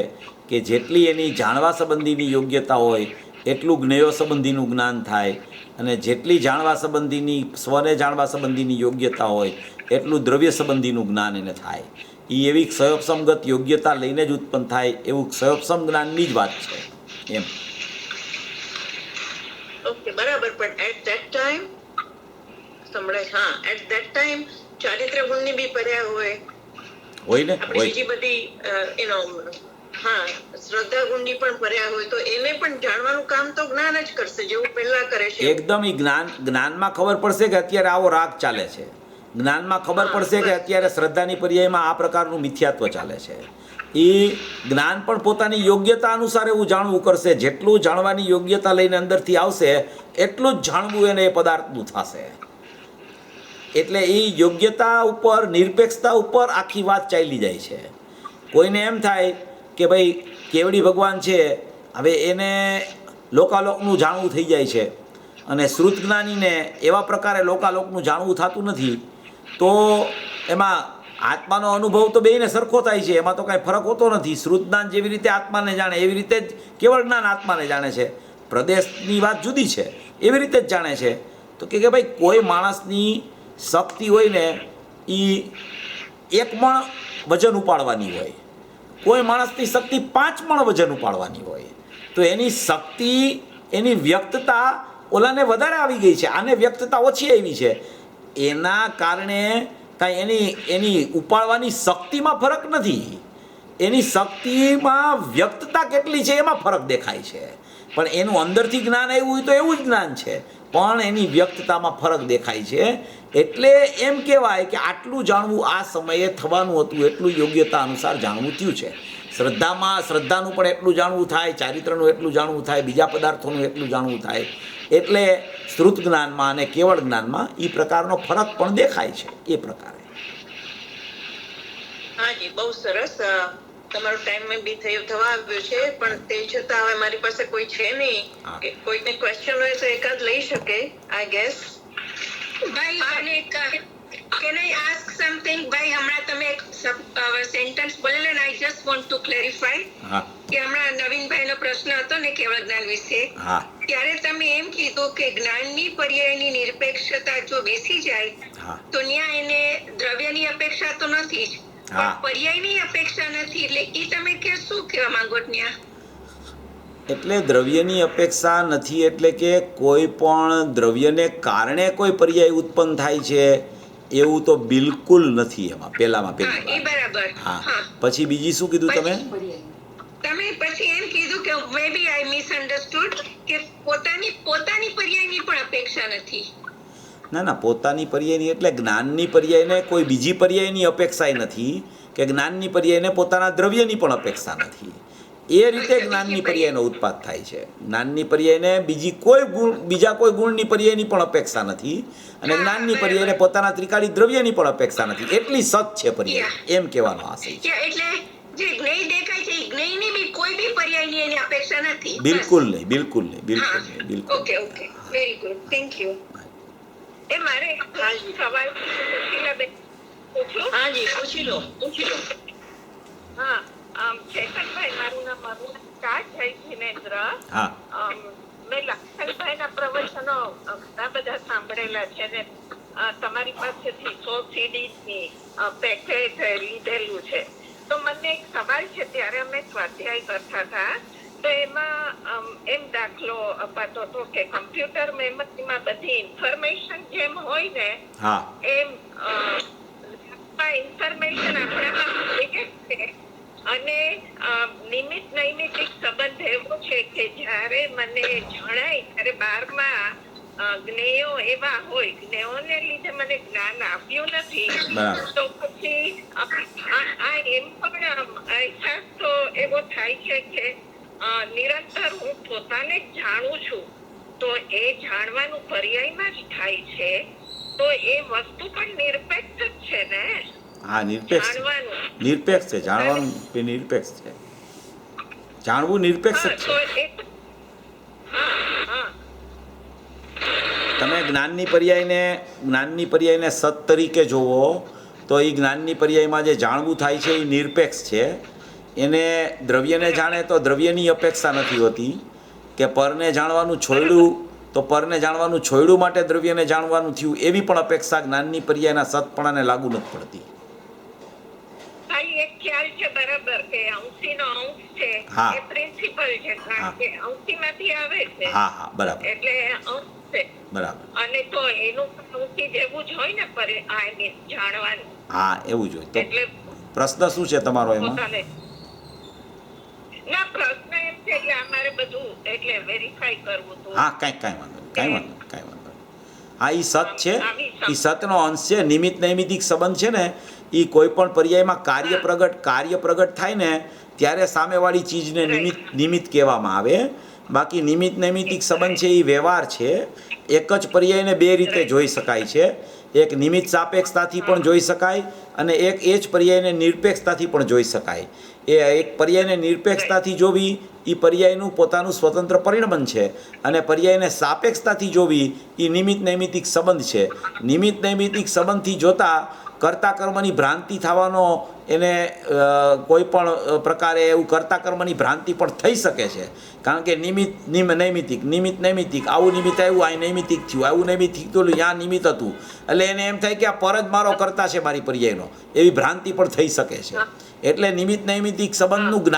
કે જેટલી એની જાણવા સંબંધીની યોગ્યતા હોય એટલું જ્ઞેયો સંબંધીનું જ્ઞાન થાય, અને જેટલી જાણવા સંબંધીની, સ્વને જાણવા સંબંધીની યોગ્યતા હોય એટલું દ્રવ્ય સંબંધીનું જ્ઞાન એને થાય. એ એવી સયોપસમગત યોગ્યતા લઈને જ ઉત્પન્ન થાય એવું સયોપસમ જ્ઞાનની જ વાત છે એમ. ઓકે, બરાબર. પણ એટ ધેટ ટાઈમ સંભળાય. હા, એટ ધેટ ટાઈમ ચારિત્ર ગુણની બી પર્યાય હોય ને આપણી હોય. બીજી બધી હા, શ્રદ્ધા ગુણની પણ પર્યાય હોય તો એને પણ જાણવાનું કામ તો જ્ઞાન જ કરશે, જેવું પહેલા કરે છે. એકદમ એ જ્ઞાનમાં ખબર પડશે કે અત્યારે આવો રાગ ચાલે છે. જ્ઞાનમાં ખબર પડશે કે અત્યારે શ્રદ્ધાની પર્યાયમાં આ પ્રકારનું મિથ્યાત્વ ચાલે છે. એ જ્ઞાન પણ પોતાની યોગ્યતા અનુસાર એવું જાણવું કરશે. જેટલું જાણવાની યોગ્યતા લઈને અંદરથી આવશે એટલું જ જાણવું એને એ પદાર્થનું થશે. એટલે એ યોગ્યતા ઉપર, નિરપેક્ષતા ઉપર આખી વાત ચાલી જાય છે. કોઈને એમ થાય કે ભાઈ કેવડી ભગવાન છે, હવે એને લોકાલોકનું જાણવું થઈ જાય છે, અને શ્રુત જ્ઞાનીને એવા પ્રકારે લોકાલોકનું જાણવું થતું નથી, તો એમાં આત્માનો અનુભવ તો બેયને સરખો થાય છે, એમાં તો કાંઈ ફરક હોતો નથી. શ્રુત જ્ઞાન જેવી રીતે આત્માને જાણે એવી રીતે જ કેવળ જ્ઞાન આત્માને જાણે છે. પ્રદેશની વાત જુદી છે, એવી રીતે જ જાણે છે. તો કે ભાઈ કોઈ માણસની શક્તિ હોય ને એ 1 મણ વજન ઉપાડવાની હોય, કોઈ માણસની શક્તિ 5 મણ વજન ઉપાડવાની હોય, તો એની શક્તિ, એની વ્યક્તતા ઓલાને વધારે આવી ગઈ છે, આને વ્યક્તતા ઓછી આવી છે. એના કારણે કાંઈ એની ઉપાડવાની શક્તિમાં ફરક નથી, એની શક્તિમાં વ્યક્તતા કેટલી છે એમાં ફરક દેખાય છે. પણ એનું અંદરથી જ્ઞાન આવ્યું હોય તો એવું જ જ્ઞાન છે, પણ એની વ્યક્તતામાં ફરક દેખાય છે. એટલે એમ કહેવાય કે આટલું જાણવું આ સમયે થવાનું હતું, એટલું યોગ્યતા અનુસાર જાણવું થયું છે. શ્રદ્ધાનું પણ એટલું જાણવું થાય, ચારિત્રનું એટલું જાણવું થાય, બીજા પદાર્થોનું એટલું જાણવું થાય. એટલે શ્રુત જ્ઞાનમાં અને કેવળ જ્ઞાનમાં એ પ્રકારનો ફરક પણ દેખાય છે. એ પ્રકારે. હાજી, બહુ સરસ. તમારો ટાઈમ બી થવા આવ્યો છે, પણ તે છતાં હવે મારી પાસે કોઈ છે નહીં કે કોઈને ક્વેશ્ચન હોય તો એકાદ લઈ શકે, આઈ ગેસ. ભાઈ, મને can I ask something? ભાઈ, હમણાં તમે એક સેન્ટેન્સ બોલેલા ને, I just want to clarify કે હમણાં નવીનભાઈનો પ્રશ્ન હતો ને કેવળ જ્ઞાન વિશે, ત્યારે તમે એમ કીધું કે જ્ઞાનની પર્યાયની નિરપેક્ષતા જો બેસી જાય તો ત્યાં એને દ્રવ્યની અપેક્ષા તો નથી જ, પણ પર્યાયની અપેક્ષા નથી, એટલે એ તમે શું કહેવા માંગો ત્યાં? એટલે દ્રવ્યની અપેક્ષા નથી એટલે કે કોઈ પણ દ્રવ્યને કારણે કોઈ પર્યાય ઉત્પન્ન થાય છે એવું તો બિલકુલ નથી એમાં. પહેલામાં પહેલી બરાબર. હા, પછી બીજી શું કીધું તમે? તમે પછી એમ કીધું કે મે બી આઈ મિસઅન્ડરસ્ટુડ કે પોતાની પર્યાયની પણ અપેક્ષા નથી. ના ના, પોતાની પર્યાયની એટલે જ્ઞાનની પર્યાયને કોઈ બીજી પર્યાયની અપેક્ષા નથી, કે જ્ઞાનની પર્યાયને પોતાના દ્રવ્યની પણ અપેક્ષા નથી. એ રીતે જ્ઞાનની પર્યાયનો ઉત્પાદ થાય છે. જ્ઞાનની પર્યાયને બીજા કોઈ ગુણની પર્યાયની પણ અપેક્ષા નથી, અને જ્ઞાનની પર્યાયને પોતાના ત્રિકાળી દ્રવ્યની પણ અપેક્ષા નથી. એટલી સત છે પર્યાય, એમ કહેવાનો આશય છે. એટલે જે જ્ઞેય દેખાય છે એ જ્ઞેયની બી કોઈ બી પર્યાયની એની અપેક્ષા નથી. બિલકુલ નહીં, બિલકુલ નહીં, બિલકુલ નહીં, બિલકુલ. Okay okay, very good, thank you. એ મારે સવાલ શીલાબેન પૂછું? હાજી, પૂછી લો. હા, ચેતનભાઈ, મારું નામ અરુણા જય જિનેન્દ્ર. હા, મેં લખનભાઈના પ્રવચનો ઘણા બધા સાંભળેલા છે ને તમારી પાસેથી 100 CDની પેકેજ લીધેલું છે. તો મને એક સવાલ છે, ત્યારે અમે સ્વાધ્યાય કરતા હતા તો એમાં એમ દાખલો અપાતો હતો કે કમ્પ્યુટર મેમરીમાં બધી ઇન્ફોર્મેશન જેમ હોય ને હા, એમ ઇન્ફોર્મેશન આપણામાં હોય છે. અને નિમિત્ત નૈમિતિક સંબંધ એવો છે કે જ્યારે મને જણાય ત્યારે 12માં જ્ઞેયો એવા હોય, જ્ઞેયોને લીધે મને જ્ઞાન આપ્યું નથી, બરાબર. તો પછી આ એમ પણ અહેસાસ તો એવો થાય છે કે નિરંતર હું પોતાને જ જાણું છું, તો એ જાણવાનું પર્યાયમાં જ થાય છે, તો એ વસ્તુ પણ નિરપેક્ષ જ છે ને? હા, નિરપેક્ષ છે. નિરપેક્ષ છે, જાણવાનું એ નિરપેક્ષ છે. જાણવું નિરપેક્ષ જ છે. તમે જ્ઞાનની પર્યાયને સત તરીકે જોવો તો એ જ્ઞાનની પર્યાયમાં જે જાણવું થાય છે એ નિરપેક્ષ છે. એને દ્રવ્યને જાણે તો દ્રવ્યની અપેક્ષા નથી હોતી, કે પરને જાણવાનું છોડ્યું તો પરને જાણવાનું છોડ્યું માટે દ્રવ્યને જાણવાનું થયું, એવી પણ અપેક્ષા જ્ઞાનની પર્યાયના સતપણાને લાગુ નથી પડતી. એક ખ્યાલ છે બરાબર કે અંશીનો અંશ છે, હા. એ પ્રિન્સિપલ છે, કારણ કે અંશીમાંથી આવે છે. હા હા, બરાબર, એટલે અંશ છે. બરાબર. અને તો એનું અંશી જેવું જ હોય ને જાણવાનું. હા, એવું જ હોય. તો એટલે પ્રશ્ન શું છે તમારો એમાં? પોતાને ના, પ્રશ્ન એમ છે કે અમારે બધું એટલે વેરીફાઈ કરવું હતું. હા, કાંઈ વાંધો નહીં. હા, એ સત છે, એ સતનો અંશ છે. નિમિત્ત નૈમિતિક સંબંધ છે ને, એ કોઈ પણ પર્યાયમાં કાર્ય પ્રગટ થાય ને ત્યારે સામેવાળી ચીજને નિમિત્ત કહેવામાં આવે. બાકી નિમિત્ત નૈમિતિક સંબંધ છે એ વ્યવહાર છે. એક જ પર્યાયને બે રીતે જોઈ શકાય છે. એક નિમિત્ત સાપેક્ષતાથી પણ જોઈ શકાય, અને એક એ જ પર્યાયને નિરપેક્ષતાથી પણ જોઈ શકાય. એ એક પર્યાયને નિરપેક્ષતાથી જોવી એ પર્યાયનું પોતાનું સ્વતંત્ર પરિણમન છે, અને પર્યાયને સાપેક્ષતાથી જોવી એ નિમિત્ત નૈમિતિક સંબંધ છે. નિમિત્ત નૈમિતિક સંબંધથી જોતા કર્તા કર્મની ભ્રાંતિ થવાનો એને કોઈ પણ પ્રકારે એવું કર્તા કર્મની ભ્રાંતિ પણ થઈ શકે છે, કારણ કે નિમિત્ત નૈમિતિક આવું નિમિત્ત આવ્યું, આ નૈમિતિક થયું, આવું નૈમિતિક થયું, ત્યાં નિમિત્ત હતું, એટલે એને એમ થાય કે આ પર જ મારો કર્તા છે મારી પર્યાયનો, એવી ભ્રાંતિ પણ થઈ શકે છે. એટલે નિમિત્ત નૈમિતિક સંબંધનું જ્ઞાન